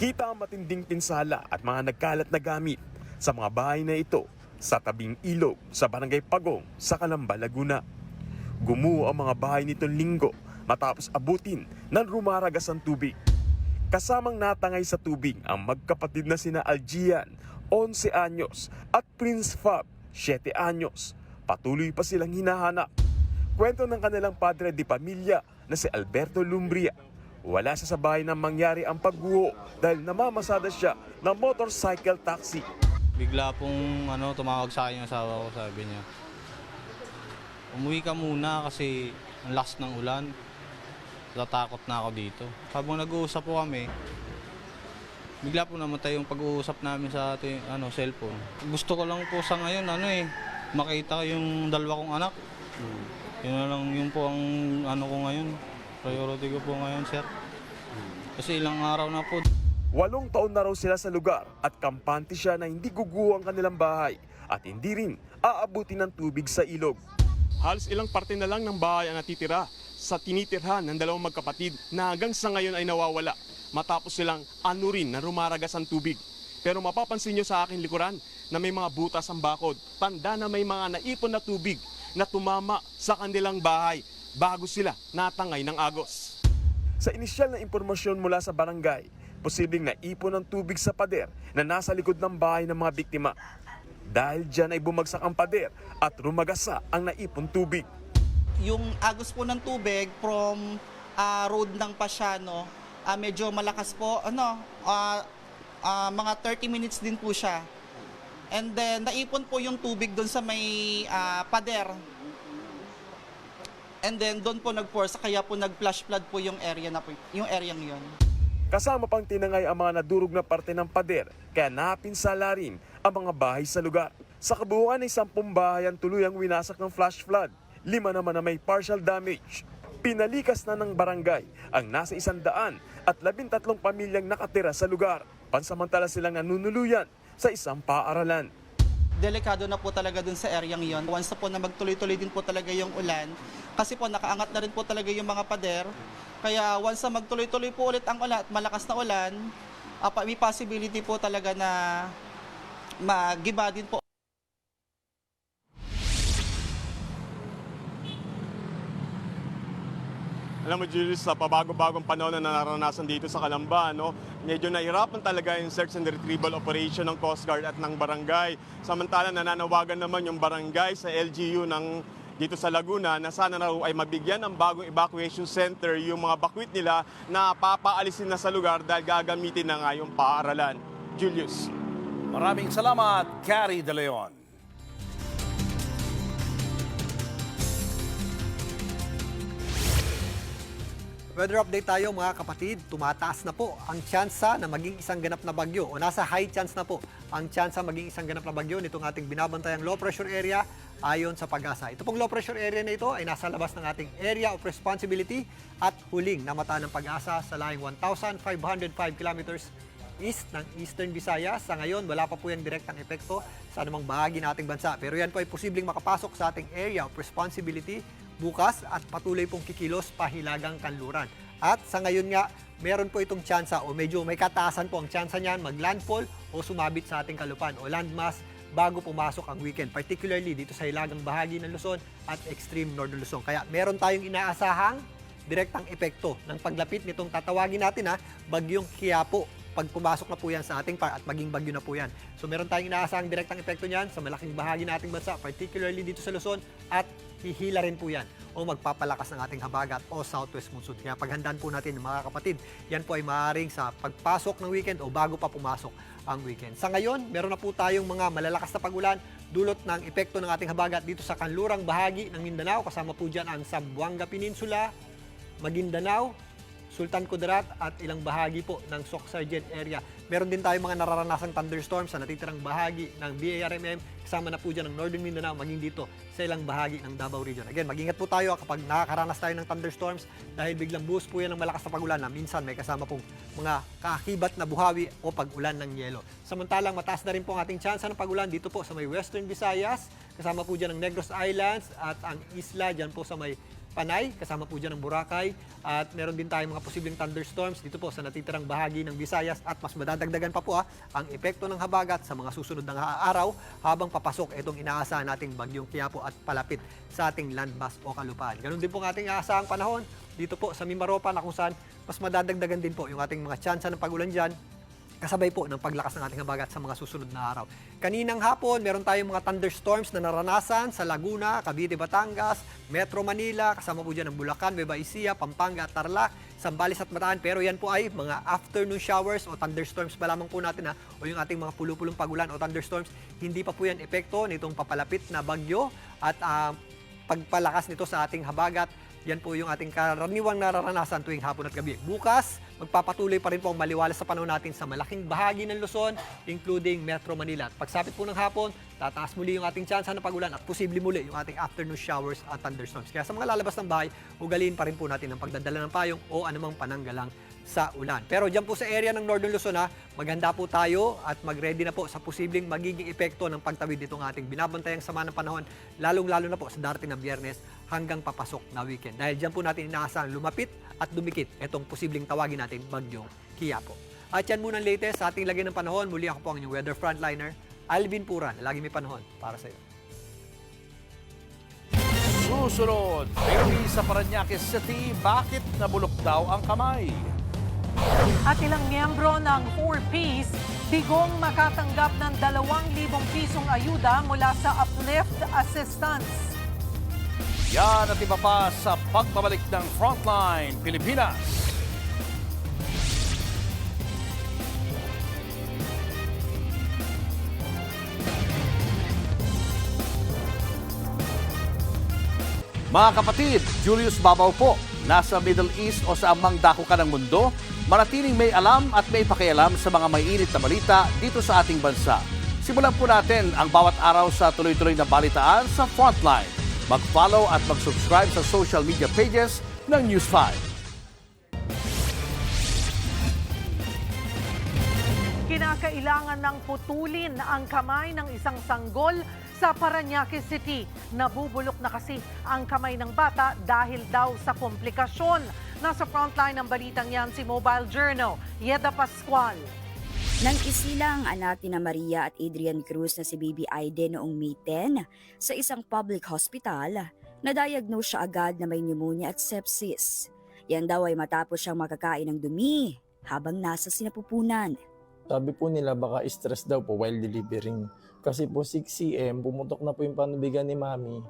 Kita ang matinding pinsala at mga nagkalat na gamit sa mga bahay na ito sa tabing ilog sa Barangay Pagong sa Calamba, Laguna. Gumuho ang mga bahay nitong linggo matapos abutin ng rumaragas ang tubig. Kasamang natangay sa tubig ang magkapatid na sina Algian, 11 anyos at Prince Fab, 7 anyos. Patuloy pa silang hinahanap. Kwento ng kanilang padre de pamilya na si Alberto Lumbria. Wala sa bahay nang mangyari ang pagguho dahil namamasada siya ng motorcycle taxi. Bigla pong tumawag sa akin yung asawa ko, sabi niya, umuwi ka muna kasi ang lakas ng ulan. Tatakot na ako dito. Habang nag-uusap po kami, bigla po namatay yung pag-uusap namin sa ating cellphone. Gusto ko lang po sa ngayon makita yung dalawa kong anak. Yun na lang yun po ang ko ngayon. Priority ko po ngayon, sir. Kasi ilang araw na po. 8 taon na raw sila sa lugar at kampante siya na hindi guguho ang kanilang bahay at hindi rin aabutin ng tubig sa ilog. Halos ilang parte na lang ng bahay ang natitira sa tinitirhan ng dalawang magkapatid na hanggang sa ngayon ay nawawala matapos silang rin na rumaragas ang tubig. Pero mapapansin nyo sa aking likuran na may mga butas ang bakod. Tanda na may mga naipon na tubig na tumama sa kanilang bahay bago sila natangay ng agos. Sa inisyal na impormasyon mula sa barangay, posibleng naipon ng tubig sa pader na nasa likod ng bahay ng mga biktima. Dahil dyan ay bumagsak ang pader at rumagasa ang naipon tubig. Yung agos po ng tubig from road ng Pasiano, medyo malakas po, mga 30 minutes din po siya. And then naipon po yung tubig doon sa may pader. And then doon po nag-force, kaya po nag-flash flood po yung area yung area yon. Kasama pang tinangay ang mga nadurog na parte ng pader, kaya napinsala rin ang mga bahay sa lugar. Sa kabuuan ay 10 bahay ang tuluyang winasak ng flash flood, 5 naman na may partial damage. Pinalikas na ng barangay ang nasa 100 at 13 pamilyang nakatira sa lugar. Pansamantala silang nanunuluyan sa isang paaralan. Delikado na po talaga dun sa area yon. Once na po na magtuloy-tuloy din po talaga yung ulan, kasi po nakaangat na rin po talaga yung mga pader. Kaya once na magtuloy-tuloy po ulit ang ulan at malakas na ulan, may possibility po talaga na magiba din po. Alam mo, Julius, sa pabago-bagong panahon na naranasan dito sa Calamba, medyo nahirapan talaga yung search and retrieval operation ng Coast Guard at ng barangay. Samantala, nananawagan naman yung barangay sa LGU ng dito sa Laguna na sana raw ay mabigyan ng bagong evacuation center yung mga bakwit nila na papaalisin na sa lugar dahil gagamitin na nga yung paaralan. Julius. Maraming salamat, Gary De Leon. Weather update tayo mga kapatid. Tumataas na po ang tsansa na maging isang ganap na bagyo o nasa high chance na po ang tsansa maging isang ganap na bagyo nitong ating binabantayang low pressure area ayon sa Pag-asa. Ito pong low pressure area na ito ay nasa labas ng ating area of responsibility at huling namata ng Pag-asa sa layong 1,505 kilometers east ng Eastern Visayas. Sa ngayon, wala pa po yung direktang epekto sa anumang bahagi ng ating bansa. Pero yan po ay posibleng makapasok sa ating area of responsibility bukas at patuloy pong kikilos pahilagang kanluran. At sa ngayon nga, meron po itong tsansa o medyo may kataasan po ang tsansa niyan maglandfall o sumabit sa ating kalupaan o landmass bago pumasok ang weekend, particularly dito sa hilagang bahagi ng Luzon at extreme northern Luzon. Kaya meron tayong inaasahang direktang epekto ng paglapit nitong tatawagin natin bagyong Quiapo. Pag pumasok na po yan sa ating at maging bagyo na po yan. So meron tayong inaasahang direktang epekto niyan sa malaking bahagi ng ating bansa, particularly dito sa Luzon at hihila rin po yan o magpapalakas ng ating habagat o southwest monsoon. Kaya paghandaan po natin mga kapatid, yan po ay maaaring sa pagpasok ng weekend o bago pa pumasok ang weekend. Sa ngayon, meron na po tayong mga malalakas na pagulan dulot ng epekto ng ating habagat dito sa kanlurang bahagi ng Mindanao. Kasama po dyan ang Zamboanga Peninsula, Maguindanao, Sultan Kudarat at ilang bahagi po ng Soc-Sargent area. Meron din tayong mga nararanasang thunderstorms sa natitirang bahagi ng BARMM. Kasama na po dyan ng Northern Mindanao, maging dito sa ilang bahagi ng Davao Region. Again, mag-ingat po tayo kapag nakakaranas tayo ng thunderstorms dahil biglang buhos po yan ng malakas na pagulan na minsan may kasama pong mga kaakibat na buhawi o pag-ulan ng yelo. Samantalang mataas na rin po ang ating tsansa ng pagulan dito po sa may Western Visayas. Kasama po dyan ng Negros Islands at ang isla dyan po sa may Panay, kasama po dyan ng Boracay at meron din tayong mga posibleng thunderstorms dito po sa natitirang bahagi ng Visayas at mas madadagdagan pa po ang epekto ng habagat sa mga susunod na araw habang papasok itong inaasahan nating bagyong Quiapo at palapit sa ating landmass o kalupaan. Ganun din po ang ating aasahang panahon dito po sa Mimaropa na kung saan mas madadagdagan din po yung ating mga tsansa ng pagulan dyan kasabay po ng paglakas ng ating habagat sa mga susunod na araw. Kaninang hapon, meron tayong mga thunderstorms na naranasan sa Laguna, Cavite, Batangas, Metro Manila, kasama po dyan ng Bulacan, Nueva Ecija, Pampanga, Tarlac, Zambales at Bataan. Pero yan po ay mga afternoon showers o thunderstorms pa lamang po natin o yung ating mga pulu-pulong pagulan o thunderstorms. Hindi pa po yan epekto nitong papalapit na bagyo at pagpalakas nito sa ating habagat. Yan po yung ating karaniwang nararanasan tuwing hapon at gabi. Bukas, magpapatuloy pa rin po ang maliwalas sa panahon natin sa malaking bahagi ng Luzon, including Metro Manila. At pagsapit po ng hapon, tataas muli yung ating tsansa ng pagulan at posible muli yung ating afternoon showers at thunderstorms. Kaya sa mga lalabas ng bahay, ugaliin pa rin po natin ang pagdadala ng payong o anumang pananggalang sa ulan. Pero dyan po sa area ng Northern Luzon maghanda po tayo at mag-ready na po sa posibleng magiging epekto ng pagtawid nitong ating binabantayang sama ng panahon, lalong-lalo na po sa darating na Biyernes hanggang papasok na weekend. Dahil dyan po natin inaasahan lumapit at dumikit itong posibleng tawagin natin bagyong Quiapo. At yan muna ang latest sa ating lagay ng panahon. Muli ako po ang inyong weather frontliner, Alvin Puran. Lagi may panahon para sa iyo. Susunod, baby sa Parañaque City, bakit nabulok daw ang kamay? At ilang miyembro ng 4Ps bigong makatanggap ng 2,000 pisong ayuda mula sa Uplift Assistance. Yan at iba pa sa pagbabalik ng Frontline Pilipinas. Mga kapatid, Julius Babaw po. Nasa Middle East o sa amang dako ka ng mundo, manatiling may alam at may pakialam sa mga mainit na balita dito sa ating bansa. Simulan po natin ang bawat araw sa tuloy-tuloy na balitaan sa Frontline. Mag-follow at mag-subscribe sa social media pages ng News 5. Kinakailangan ng putulin ang kamay ng isang sanggol sa Parañaque City. Nabubulok na kasi ang kamay ng bata dahil daw sa komplikasyon. Nasa frontline ng balitang yan si Mobile Journal, Yeda Pascual. Nang isilang ang anak ni Maria at Adrian Cruz na si Baby Aiden noong May 10 sa isang public hospital, na-diagnose siya agad na may pneumonia at sepsis. Yan daw ay matapos siyang makakain ng dumi habang nasa sinapupunan. Sabi po nila baka stress daw po while delivering. Kasi po 6 cm, pumutok na po yung panubigan ni Mami.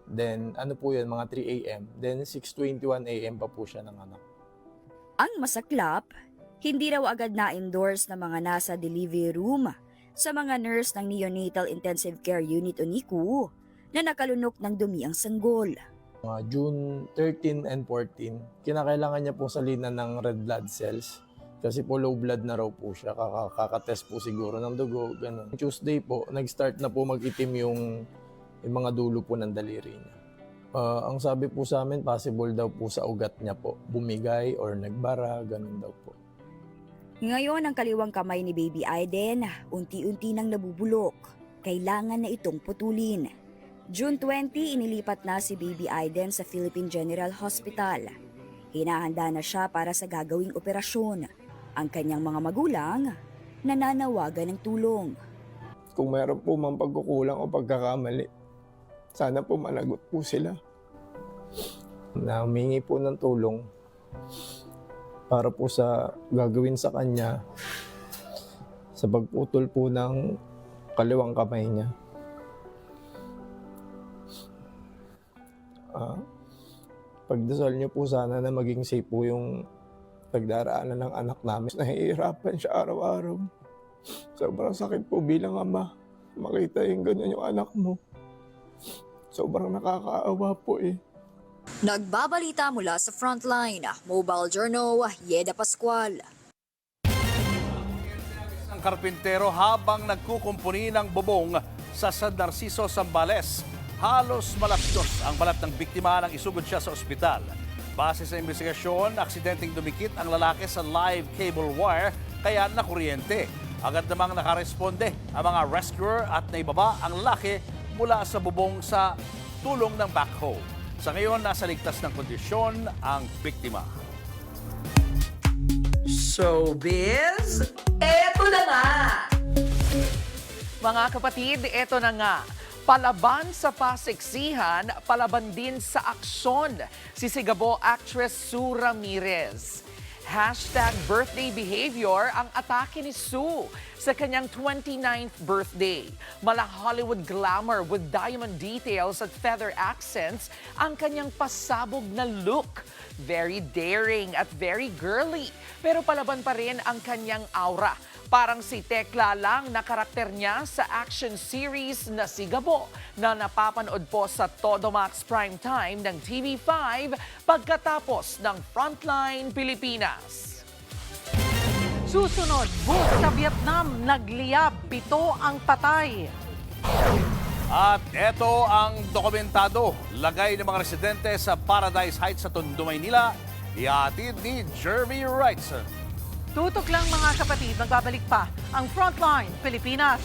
Then ano po yun, mga 3 a.m. Then 6:21 a.m. pa po siya ng anak. Ang masaklap, hindi raw agad na-endorse ng mga nasa delivery room sa mga nurse ng Neonatal Intensive Care Unit o NICU na nakalunok ng dumi ang sanggol. Mga June 13 and 14, kinakailangan niya pong salinan ng red blood cells kasi po low blood na raw po siya, kakatest po siguro ng dugo, ganun. Tuesday po, nag-start na po mag-itim yung mga dulo po ng daliri niya. Ang sabi po sa amin, possible daw po sa ugat niya po, bumigay or nagbara, ganun daw po. Ngayon ang kaliwang kamay ni Baby Aiden, unti-unti nang nabubulok. Kailangan na itong putulin. June 20, inilipat na si Baby Aiden sa Philippine General Hospital. Hinahanda na siya para sa gagawing operasyon. Ang kanyang mga magulang, nananawagan ng tulong. Kung mayroon po mang pagkukulang o pagkakamali, sana po managot po sila. Na humingi po ng tulong para po sa gagawin sa kanya sa pagputol po ng kaliwang kamay niya. Pagdasal niyo po sana na maging safe po yung pagdaraanan ng anak namin. Nahihirapan siya araw-araw. Sobrang sakit po bilang ama. Makita yung ganyan yung anak mo. Sobrang nakakaawa po eh. Nagbabalita mula sa Frontline, Mobile Journal, Yeda Pascual. Ang karpintero habang nagkukumpuni ng bubong sa San Narciso, Zambales. Halos malapdos ang balat ng biktima nang isugod siya sa ospital. Base sa investigasyon, aksidenteng dumikit ang lalaki sa live cable wire kaya nakuryente. Agad namang nakaresponde ang mga rescuer at naibaba ang lalaki mula sa bubong sa tulong ng backhoe. Sa ngayon, nasa ligtas ng kondisyon ang biktima. Showbiz, eto na nga! Mga kapatid, eto na nga. Palaban sa pasiksihan, palaban din sa aksyon. Si Sigabo actress Sue Ramirez. #birthday behavior ang atake ni Sue sa kanyang 29th birthday. Mala Hollywood glamour with diamond details at feather accents ang kanyang pasabog na look. Very daring at very girly. Pero palaban pa rin ang kanyang aura. Parang si Tekla lang na karakter niya sa action series na Sigabo na napapanood po sa Todo Max Primetime ng TV5 pagkatapos ng Frontline Pilipinas. Susunod, bus sa Vietnam, nagliyab, 7 ang patay. At ito ang dokumentado. Lagay ng mga residente sa Paradise Heights sa Tondo, Maynila. Ihatid ni Jeremy Wrightson. Tutok lang mga kapatid, magbabalik pa ang Frontline Pilipinas.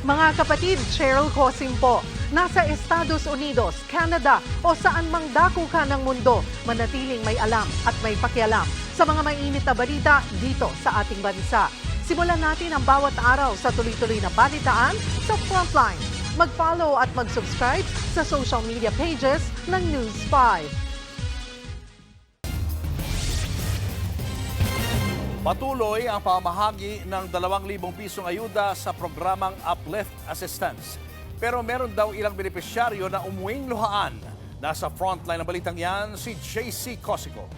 Mga kapatid, Cheryl Cosim po. Nasa Estados Unidos, Canada o saan mang dako ka ng mundo, manatiling may alam at may pakialam sa mga mainit na balita dito sa ating bansa. Simulan natin ang bawat araw sa tuloy-tuloy na balitaan sa Frontline. Mag-follow at mag-subscribe sa social media pages ng News 5. Patuloy ang pamahagi ng 2,000 pisong ayuda sa programang Uplift Assistance. Pero meron daw ilang benepisyaryo na umuwing luhaan. Nasa frontline ng balitang yan, si JC Cosico.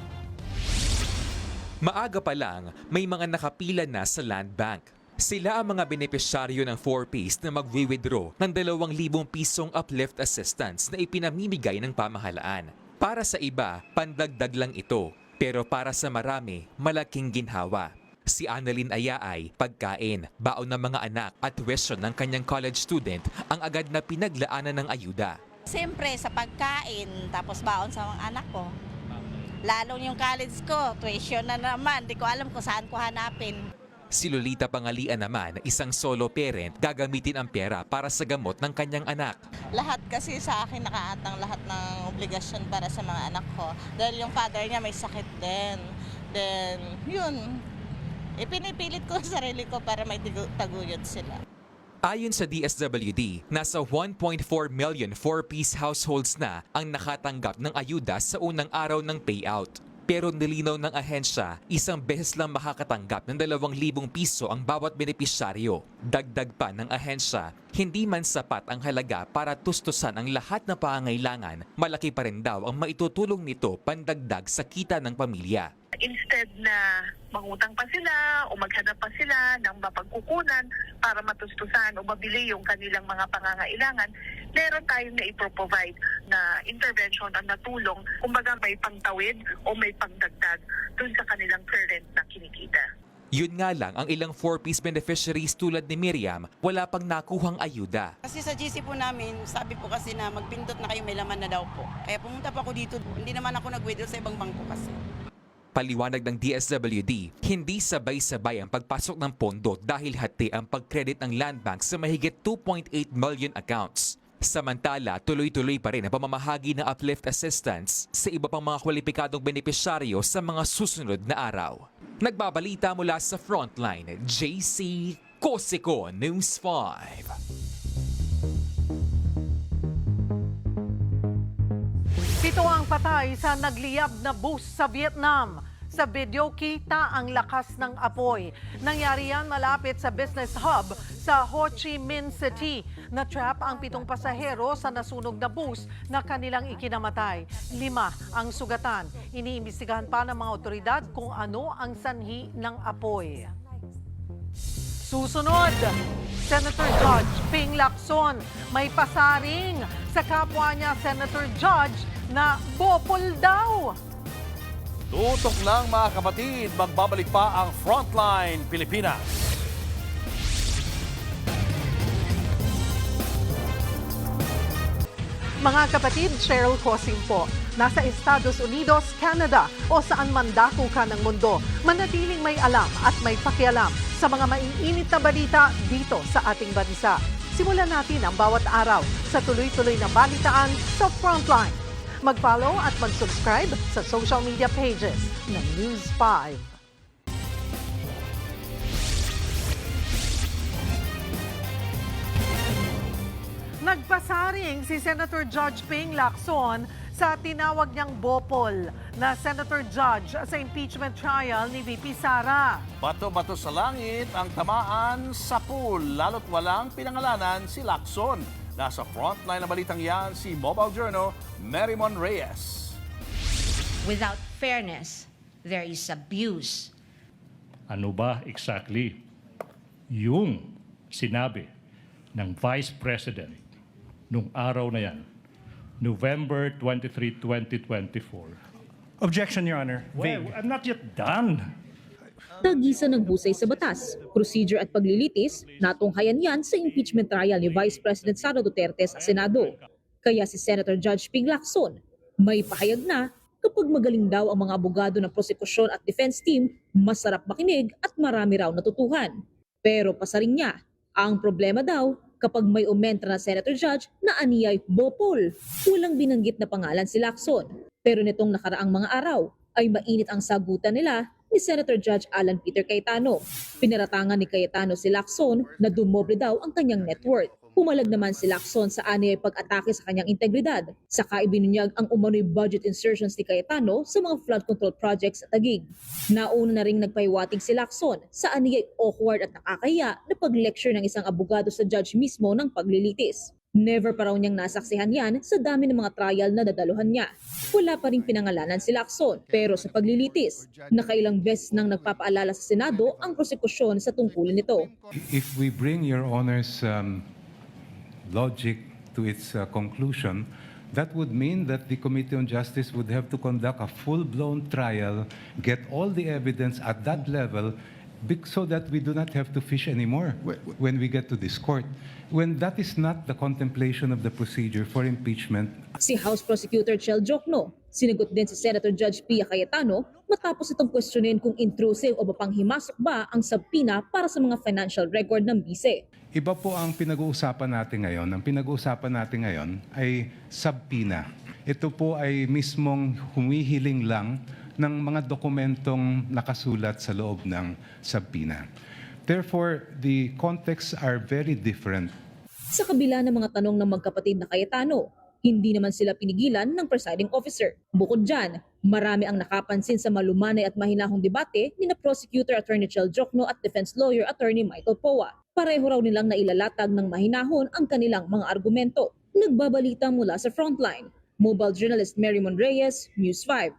Maaga pa lang, may mga nakapila na sa Land Bank. Sila ang mga benepisyaryo ng 4Ps na magwi-withdraw ng 2,000 pisong uplift assistance na ipinamimigay ng pamahalaan. Para sa iba, pandagdag lang ito. Pero para sa marami, malaking ginhawa. Si Annalyn Ayaay, pagkain, baon ng mga anak at tuition ng kanyang college student ang agad na pinaglaanan ng ayuda. Siyempre sa pagkain, tapos baon sa mga anak ko. Lalo yung college ko, tuition na naman, di ko alam kung saan ko hanapin. Si Lolita Pangalian naman, isang solo parent, gagamitin ang pera para sa gamot ng kanyang anak. Lahat kasi sa akin nakaatang lahat ng obligasyon para sa mga anak ko. Dahil yung father niya may sakit din. Then, yun, ipinipilit ko sa sarili ko para may taguyod sila. Ayon sa DSWD, nasa 1.4 million 4-piece households na ang nakatanggap ng ayuda sa unang araw ng payout. Pero nilinaw ng ahensya, isang beses lang makakatanggap ng 2,000 piso ang bawat benepisyaryo. Dagdag pa ng ahensya, hindi man sapat ang halaga para tustusan ang lahat na pangangailangan, malaki pa rin daw ang maitutulong nito pandagdag sa kita ng pamilya. Instead na mangutang pa sila o maghanap pa sila ng mapagkukunan para matustusan o mabili yung kanilang mga pangangailangan, meron tayong na ipro-provide na intervention at natulong, kumbaga may pangtawid o may pangdagdag dun sa kanilang current na kinikita. Yun nga lang, ang ilang 4-piece beneficiaries tulad ni Miriam, wala pang nakuhang ayuda. Kasi sa GC po namin, sabi po kasi na magpindot na kayo, may laman na daw po. Kaya pumunta pa ako dito, hindi naman ako nag-withdraw sa ibang bangko kasi. Paliwanag ng DSWD, hindi sabay-sabay ang pagpasok ng pondo dahil hati ang pag-credit ng Land Bank sa mahigit 2.8 million accounts. Samantala, tuloy-tuloy pa rin ang pamamahagi ng uplift assistance sa iba pang mga kwalipikadong benepisyaryo sa mga susunod na araw. Nagbabalita mula sa Frontline, JC Cosico, News 5. 7 ang patay sa nagliyab na bus sa Vietnam. Sa video, kita ang lakas ng apoy. Nangyari yan malapit sa business hub sa Ho Chi Minh City. Na-trap ang 7 pasahero sa nasunog na bus na kanilang ikinamatay. 5 ang sugatan. Iniimbestigahan pa ng mga otoridad kung ano ang sanhi ng apoy. Susunod, Senator Judge Ping Lacson may pasaring sa kapwa niya Senator Judge na bopol daw. Tutok lang mga kapatid, magbabalik pa ang Frontline Pilipinas. Mga kapatid, Cheryl Cosing po. Nasa Estados Unidos, Canada o saan man dako ka ng mundo, manatiling may alam at may pakialam sa mga maiinit na balita dito sa ating bansa. Simulan natin ang bawat araw sa tuloy-tuloy na balitaan sa Frontline. Mag-follow at mag-subscribe sa social media pages ng News 5. Nagpasaring si Senator Judge Ping Lacson sa tinawag niyang bopol na Senator Judge sa impeachment trial ni VP Sara. Bato-bato sa langit ang tamaan sa pool, lalo't walang pinangalanan si Lacson. Nasa frontline na balitang yan si Mobile Journal, Marymon Reyes. Without fairness, there is abuse. Ano ba exactly yung sinabi ng Vice President nung araw na yan, November 23, 2024? Objection, Your Honor. Well, I'm not yet done. Tagisa ng husay sa batas, procedure at paglilitis, natunghayan yan sa impeachment trial ni Vice President Sara Duterte sa Senado. Kaya si Senator Judge Ping Lacson may pahayag na kapag magaling daw ang mga abogado ng prosekusyon at defense team, masarap makinig at marami raw natutuhan. Pero pasaring niya, ang problema daw kapag may umentra na Senator Judge na aniyay bopol. Walang binanggit na pangalan si Lacson. Pero nitong nakaraang mga araw ay mainit ang sagutan nila ni Senator Judge Alan Peter Cayetano. Pinaratangan ni Cayetano si Lacson na dumoble daw ang kanyang net worth. Pumalag naman si Lacson sa aniyay pag-atake sa kanyang integridad. Saka ibinunyag ang umano'y budget insertions ni Cayetano sa mga flood control projects sa Taguig. Nauna na ring nagpahiwatig si Lacson sa aniyay awkward at nakakaya na pag-lecture ng isang abogado sa judge mismo ng paglilitis. Never pa raw niyang nasaksihan yan sa dami ng mga trial na dadaluhan niya. Wala pa ring pinangalanan si Lacson. Pero sa paglilitis, nakailang beses nang nagpapaalala sa Senado ang prosekusyon sa tungkulin nito. If we bring Your Honor's logic to its conclusion, that would mean that the Committee on Justice would have to conduct a full-blown trial, get all the evidence at that level, so that we do not have to fish anymore when we get to this court. When that is not the contemplation of the procedure for impeachment. Si House Prosecutor Chel Jokno, sinagot din si Senator Judge Pia Cayetano matapos itong questionin kung intrusive o mapanghimasok ba ang subpoena para sa mga financial record ng bise. Iba po ang pinag-uusapan natin ngayon. Ang pinag-uusapan natin ngayon ay subpoena. Ito po ay mismong humihiling lang ng mga dokumentong nakasulat sa loob ng subpoena. Therefore, the contexts are very different. Sa kabila ng mga tanong ng magkapatid na Cayetano, hindi naman sila pinigilan ng presiding officer. Bukod dyan, Marami ang nakapansin sa malumanay at mahinahong debate ni na Prosecutor Attorney Chel Jokno at Defense Lawyer Attorney Michael Poa. Pareho raw nilang nailalatag ng mahinahon ang kanilang mga argumento. Nagbabalita mula sa Frontline. Mobile journalist Mary Mon Reyes, News 5.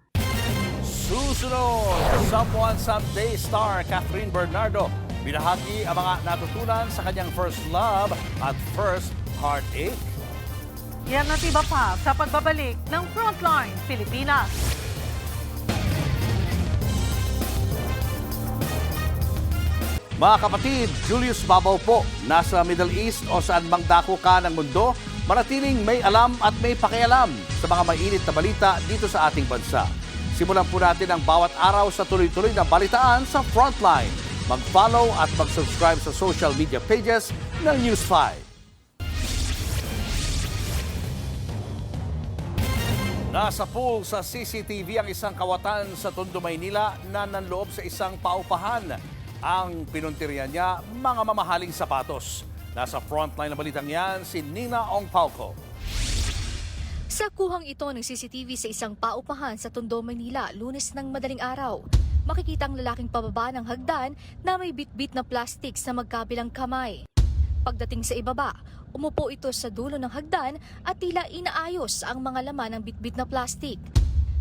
Susunod, Someone Someday star Catherine Bernardo. Binahagi ang mga natutunan sa kanyang first love at first heartache. Yan at iba pa sa pagbabalik ng Frontline Pilipinas. Mga kapatid, Julius Babaw po, nasa Middle East o saan mang dako ka ng mundo, manatiling may alam at may pakialam sa mga mainit na balita dito sa ating bansa. Simulan po natin ang bawat araw sa tuloy-tuloy na balitaan sa Frontline. Mag-follow at mag-subscribe sa social media pages ng News 5. Nasa pool sa CCTV ang isang kawatan sa Tondo, Maynila na nanloob sa isang paupahan. Ang pinuntirya niya, mga mamahaling sapatos. Nasa frontline na balitang yan, si Nina Ong Pauco. Sa kuhang ito ng CCTV sa isang paupahan sa Tondo, Maynila, Lunes ng madaling araw, makikita ang lalaking pababa ng hagdan na may bitbit na plastik sa magkabilang kamay. Pagdating sa ibaba, umupo ito sa dulo ng hagdan at tila inaayos ang mga laman ng bitbit na plastik.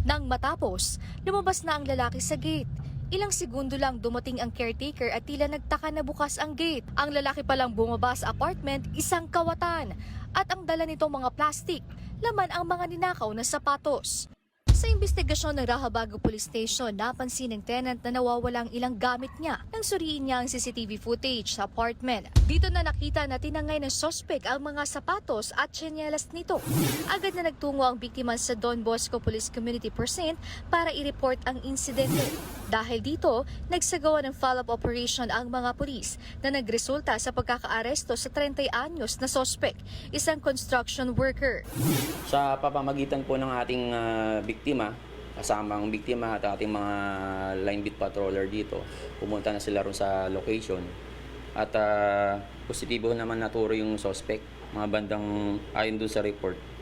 Nang matapos, lumabas na ang lalaki sa gate. Ilang segundo lang dumating ang caretaker at tila nagtaka na bukas ang gate. Ang lalaki palang bumaba sa apartment, isang kawatan. At ang dala nitong mga plastik, laman ang mga ninakaw na sapatos. Sa investigasyon ng Rahabago Police Station, napansin ng tenant na nawawalang ilang gamit niya nang suriin niya ang CCTV footage sa apartment. Dito na nakita na tinangay ng suspect ang mga sapatos at tsinelas nito. Agad na nagtungo ang biktima sa Don Bosco Police Community Precinct para i-report ang insidente. Dahil dito, nagsagawa ng follow-up operation ang mga pulis na nagresulta sa pagkakaaresto sa 30 anyos na suspect, isang construction worker. Sa pamamagitan po ng ating biktima, kasama ang biktima at ating mga line beat patroller dito, pumunta na sila ron sa location at positibo naman naturo yung suspect. Mga bandang ayon dun sa report,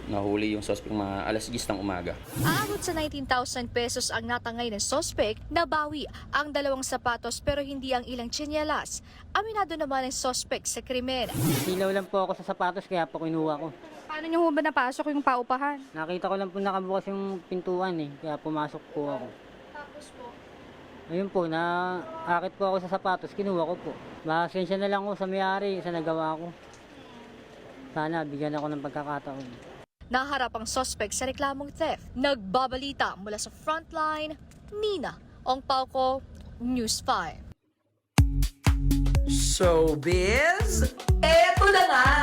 nahuli yung suspect mga alas 10 ng umaga. Aabot sa 19,000 pesos ang natangay ng suspect, nabawi ang dalawang sapatos pero hindi ang ilang tsinelas. Aminado naman ang suspect sa krimen. Silaw lang po ako sa sapatos kaya po kinuha ko. Paano niyo ba napasok yung paupahan? Nakita ko lang po nakabukas yung pintuan kaya pumasok po ako. Tapos po? Ayun po, naakit po ako sa sapatos, kinuha ko po. Masensya na lang ko sa may-ari sa nagawa ko. Sana bigyan ako ng pagkakataon. Naharap ang suspect sa reklamong theft. Nagbabalita mula sa Frontline, Nina Ong Pauco, News 5. Showbiz, eto na nga!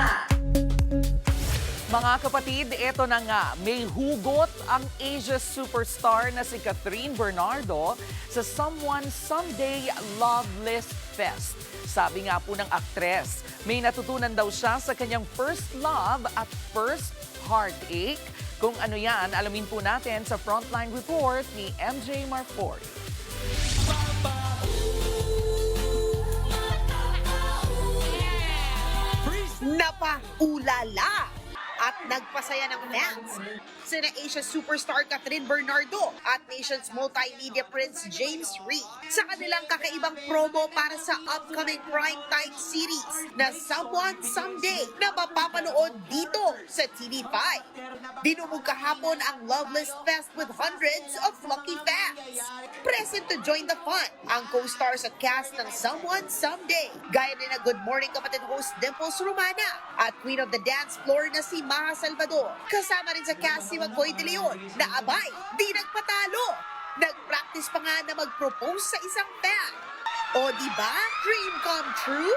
Mga kapatid, eto na nga, may hugot ang Asia superstar na si Catherine Bernardo sa Someone Someday Loveless Fest. Sabi nga po ng aktres, may natutunan daw siya sa kanyang first love at first heartache. Kung ano yan, alamin po natin sa Frontline Report ni MJ Marfort. Napa-ulala at nagpasaya ng fans sina Asia superstar Catherine Bernardo at Nation's multimedia prince James Reid sa kanilang kakaibang promo para sa upcoming primetime series na Someone Someday na mapapanood dito sa TV5. Binubog kahapon ang Loveless Fest with hundreds of lucky fans. Present to join the fun ang co-stars at cast ng Someone Someday, gaya ni na Good Morning Kapatid host Dimples Romana at Queen of the Dance Floor na si Maha Salvador. Kasama rin sa cast si McCoy De Leon na abay, di nagpatalo. Nag-practice pa nga na mag-propose sa isang fan. O diba? Dream come true?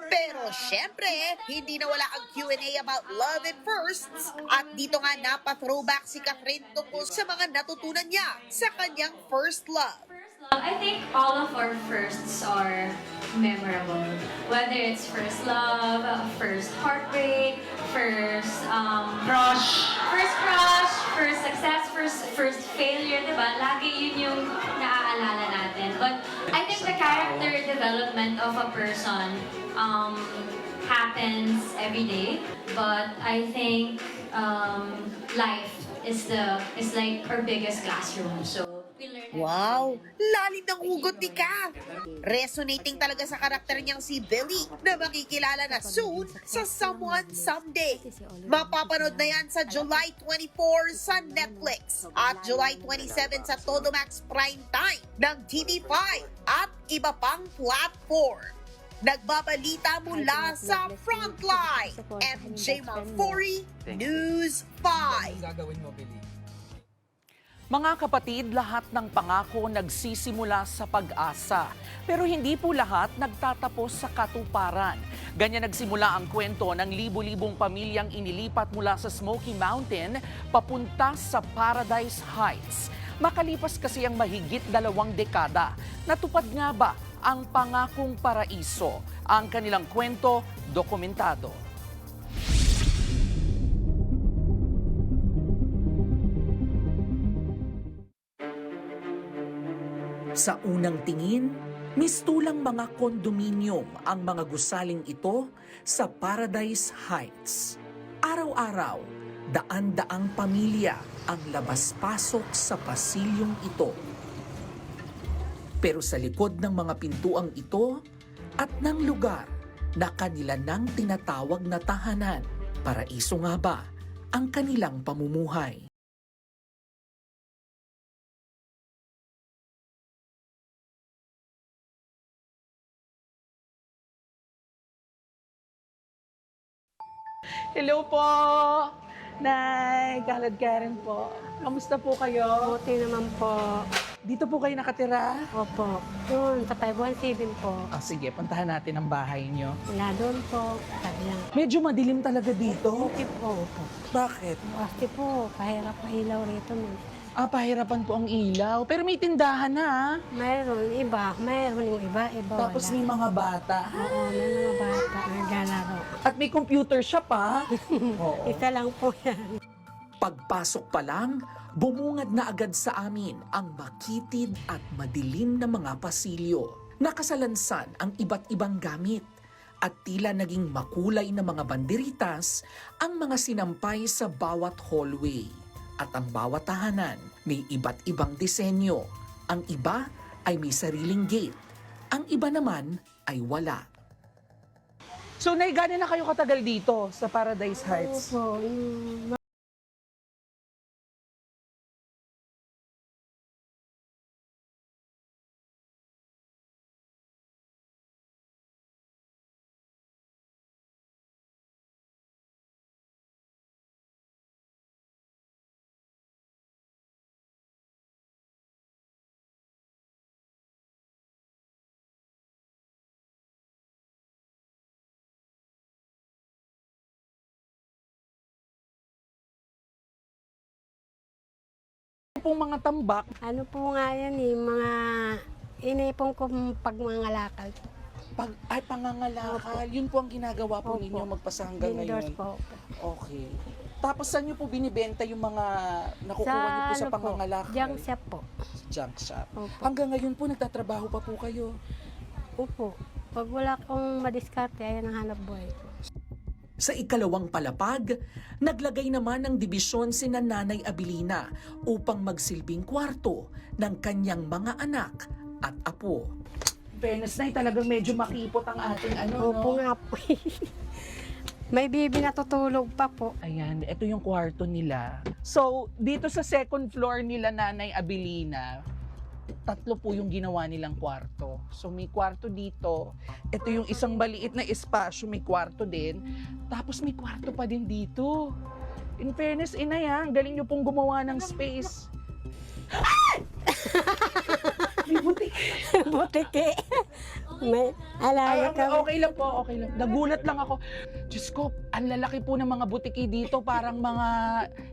Pero syempre, hindi nawala ang Q&A about love and firsts. At dito nga napa-throwback si Catherine tungkol sa mga natutunan niya sa kanyang first love. I think all of our firsts are memorable. Whether it's first love, first heartbreak, first crush, first success, first failure, diba? Lagi yun yung naaalala natin. But I think the character development of a person happens every day. But I think life is like our biggest classroom. So we learn. Wow! Lalim ng hugot ni Kat! Resonating talaga sa karakter niyang si Billy na makikilala na soon sa Someone Someday. Mapapanood na yan sa July 24 sa Netflix at July 27 sa Todo Max Prime Time ng TV5 at iba pang platform. Nagbabalita mula sa Frontline, MJ Malfori, News 5. Mga kapatid, lahat ng pangako nagsisimula sa pag-asa. Pero hindi po lahat nagtatapos sa katuparan. Ganyan nagsimula ang kwento ng libu-libong pamilyang inilipat mula sa Smoky Mountain papunta sa Paradise Heights. Makalipas kasi ang mahigit 2 dekada, natupad nga ba ang pangakong paraiso? Ang kanilang kwento, dokumentado. Sa unang tingin, mistulang mga kondominium ang mga gusaling ito sa Paradise Heights. Araw-araw, daan-daang pamilya ang labas-pasok sa pasilyong ito. Pero sa likod ng mga pintuang ito at ng lugar na kanila nang tinatawag na tahanan, paraiso nga ba ang kanilang pamumuhay? Hello po! Nay, Kalad Karen po. Kamusta po kayo? Buti naman po. Dito po kayo nakatira? Opo. Doon, sa 517 po. Ah, sige, puntahan natin ang bahay nyo. Wala doon po. Sabi lang. Medyo madilim talaga dito. Buti po. Bakit? Kasi po, pahirap pa ilaw rito man. Ah, pahirapan po ang ilaw. Pero may tindahan na. Mayroon iba. Mayroon yung iba. Tapos wala. may mga bata. Oo, may mga bata. Naglalaro. At may computer shop pa. Isa lang po yan. Pagpasok pa lang, bumungad na agad sa amin ang makitid at madilim na mga pasilyo. Nakasalansan ang iba't ibang gamit at tila naging makulay na mga banderitas ang mga sinampay sa bawat hallway. At ang bawat tahanan may iba't ibang disenyo. Ang iba ay may sariling gate. Ang iba naman ay wala. So, Nay, gano'n na kayo katagal dito sa Paradise Heights? Opo. Pong mga tambak. Ano po nga yan eh, mga inipong ko pagmangalakal. Pangangalakal. Yun po ang ginagawa po ninyo magpasa hanggang Indoors ngayon. po. Okay. Tapos saan nyo po binibenta yung mga nakukuha nyo po sa pangangalakal? Junk shop po. Junk shop. Opo. Hanggang ngayon po nagtatrabaho pa po kayo? Opo. Pag wala akong madiskarte, ayan ang hanap buhay ko. Sa ikalawang palapag, naglagay naman ng dibisyon si Nanay Abilina upang magsilbing kwarto ng kanyang mga anak at apo. Fairness na, talagang medyo makipot ang ating Opo nga po. May bibi na tutulog pa po. Ayan, ito yung kwarto nila. So, dito sa second floor nila, Nanay Abilina, 3 po yung ginawa nilang kwarto. So, may kwarto dito. Ito yung isang maliit na espasyo, may kwarto din. Tapos may kwarto pa din dito. In fairness, inay, galing nyo pong gumawa ng space. May butiki. Butiki. May alaga ka. Okay lang po, okay lang. Nagulat lang ako. Diyos ko, ang lalaki po ng mga butiki dito, parang mga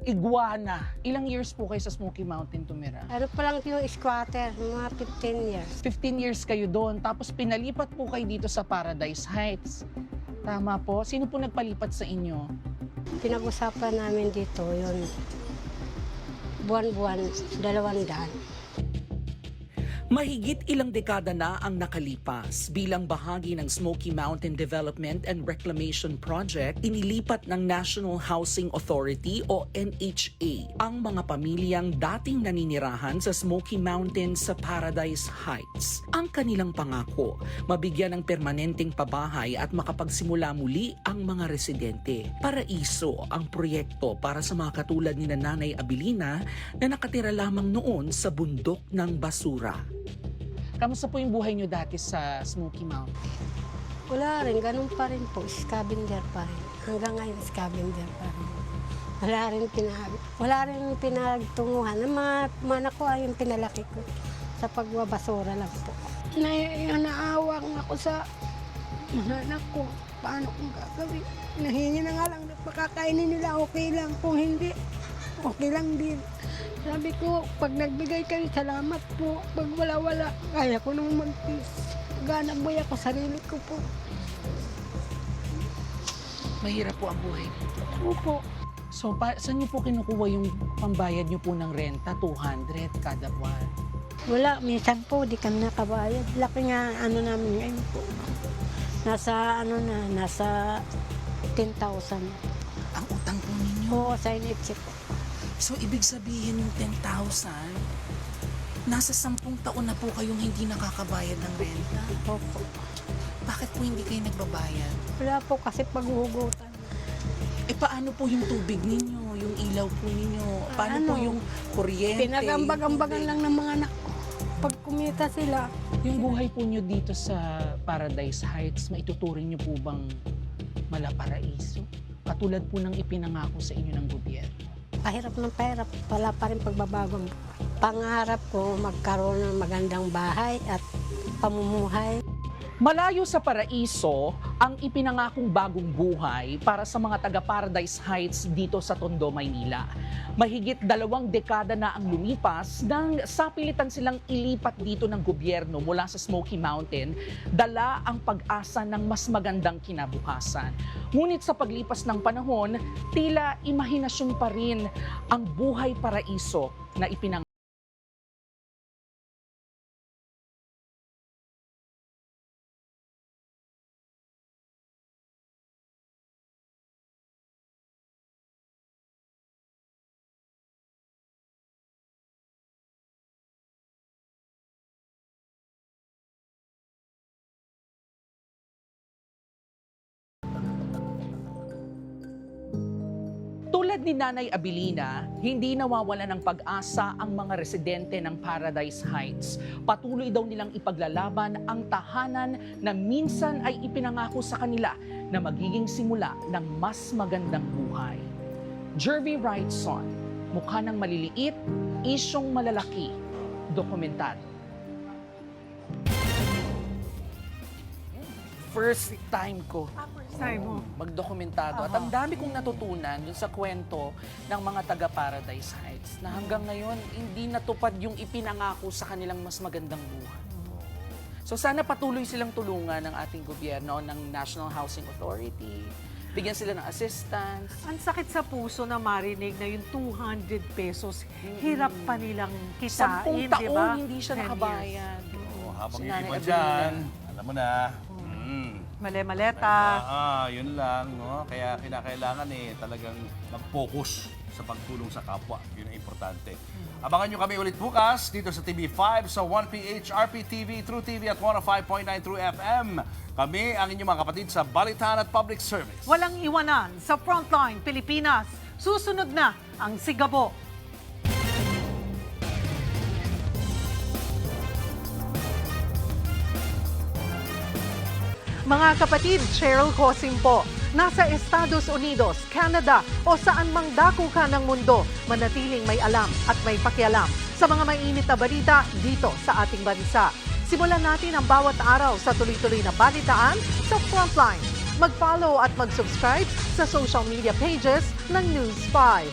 iguana. Ilang years po kayo sa Smoky Mountain tumira? Ano pa lang yung squatter, mga 15 years. 15 years kayo doon, tapos pinalipat po kayo dito sa Paradise Heights. Tama po? Sino po nagpalipat sa inyo? Pinag-usapan namin dito yun. Buwan-buwan, 200. Mahigit ilang dekada na ang nakalipas bilang bahagi ng Smoky Mountain Development and Reclamation Project, inilipat ng National Housing Authority o NHA ang mga pamilyang dating naninirahan sa Smoky Mountain sa Paradise Heights. Ang kanilang pangako, mabigyan ng permanenteng pabahay at makapagsimula muli ang mga residente. Paraiso ang proyekto para sa mga katulad ni Nanay Abilina na nakatira lamang noon sa bundok ng basura. Kamusta po yung buhay nyo dati sa Smoky Mountain? Wala rin, ganun pa rin po, scavenger pa rin. Hanggang ngayon, scavenger pa rin. Wala rin pinagtunguhan. Ang mga anak ko ay yung pinalaki ko sa pagbabasura lang po. Naawa ako sa mga anak ko. Paano kong gagawin? Nahingi na nga lang, makakainin nila, okay lang. Kung hindi, okay lang din. Sabi ko, pag nagbigay kayo, salamat po. Pag wala-wala, kaya ko nang magtis. Ganang buhay ako, sarili ko po. Mahirap po ang buhay. Opo. So, saan niyo po kinukuha yung pambayad niyo po ng renta? 200 kada buwan? Wala, minsan po, di kami nakabayad. Laki nga, namin ngayon po. Nasa 10,000. Ang utang po ninyo? Oo, sa NFC po. So, ibig sabihin yung 10,000, nasa 10 taon na po kayong hindi nakakabayad ng renta? Opo. Bakit po hindi kayo nagbabayad? Wala po kasi paghuhugutan. Paano po yung tubig ninyo, yung ilaw po ninyo? Paano po yung kuryente? Pinagambag-ambagan lang ng mga anak ko. Pag kumita sila. Yung buhay po nyo dito sa Paradise Heights, maituturing nyo po bang malaparaiso? Katulad po ng ipinangako sa inyo ng gobyerno. Pahirap ng pahirap, wala pa rin pagbabago. Pangarap ko magkaroon ng magandang bahay at pamumuhay. Malayo sa paraiso ang ipinangakong bagong buhay para sa mga taga-Paradise Heights dito sa Tondo, Maynila. Mahigit 2 dekada na ang lumipas nang sapilitan silang ilipat dito ng gobyerno mula sa Smoky Mountain, dala ang pag-asa ng mas magandang kinabukasan. Ngunit sa paglipas ng panahon, tila imahinasyon pa rin ang buhay paraiso na ipinangako. Tulad ni Nanay Abilina, hindi nawawala ng pag-asa ang mga residente ng Paradise Heights. Patuloy daw nilang ipaglalaban ang tahanan na minsan ay ipinangako sa kanila na magiging simula ng mas magandang buhay. Jervy Wrightson, mukha ng maliliit, isyong malalaki, dokumentado. First time ko magdokumentado. At ang dami kong natutunan dun sa kwento ng mga taga-Paradise Heights na hanggang ngayon hindi natupad yung ipinangako sa kanilang mas magandang buhay. So sana patuloy silang tulungan ng ating gobyerno, ng National Housing Authority, bigyan sila ng assistance. Ang sakit sa puso na marinig na yung 200 pesos, hirap pa nilang kitain, 10 taon di ba? hindi siya 10 nakabayad. Habang Si yung Nanay iba Abilina. dyan, alam mo na. Male-maleta. Yun lang. No? Kaya kinakailangan talagang mag-focus sa pagtulong sa kapwa. Yun ang importante. Abangan nyo kami ulit bukas dito sa TV5 sa 1PH, RPTV, True TV at 105.9 True FM. Kami ang inyong mga kapatid sa Balitaan at Public Service. Walang iwanan sa Frontline Pilipinas. Susunod na ang Sigabo. Mga kapatid, Cheryl Cosim po. Nasa Estados Unidos, Canada o saan mang dako ka ng mundo, manatiling may alam at may pakialam sa mga mainit na balita dito sa ating bansa. Simulan natin ang bawat araw sa tuloy-tuloy na balitaan sa Frontline. Mag-follow at mag-subscribe sa social media pages ng News 5.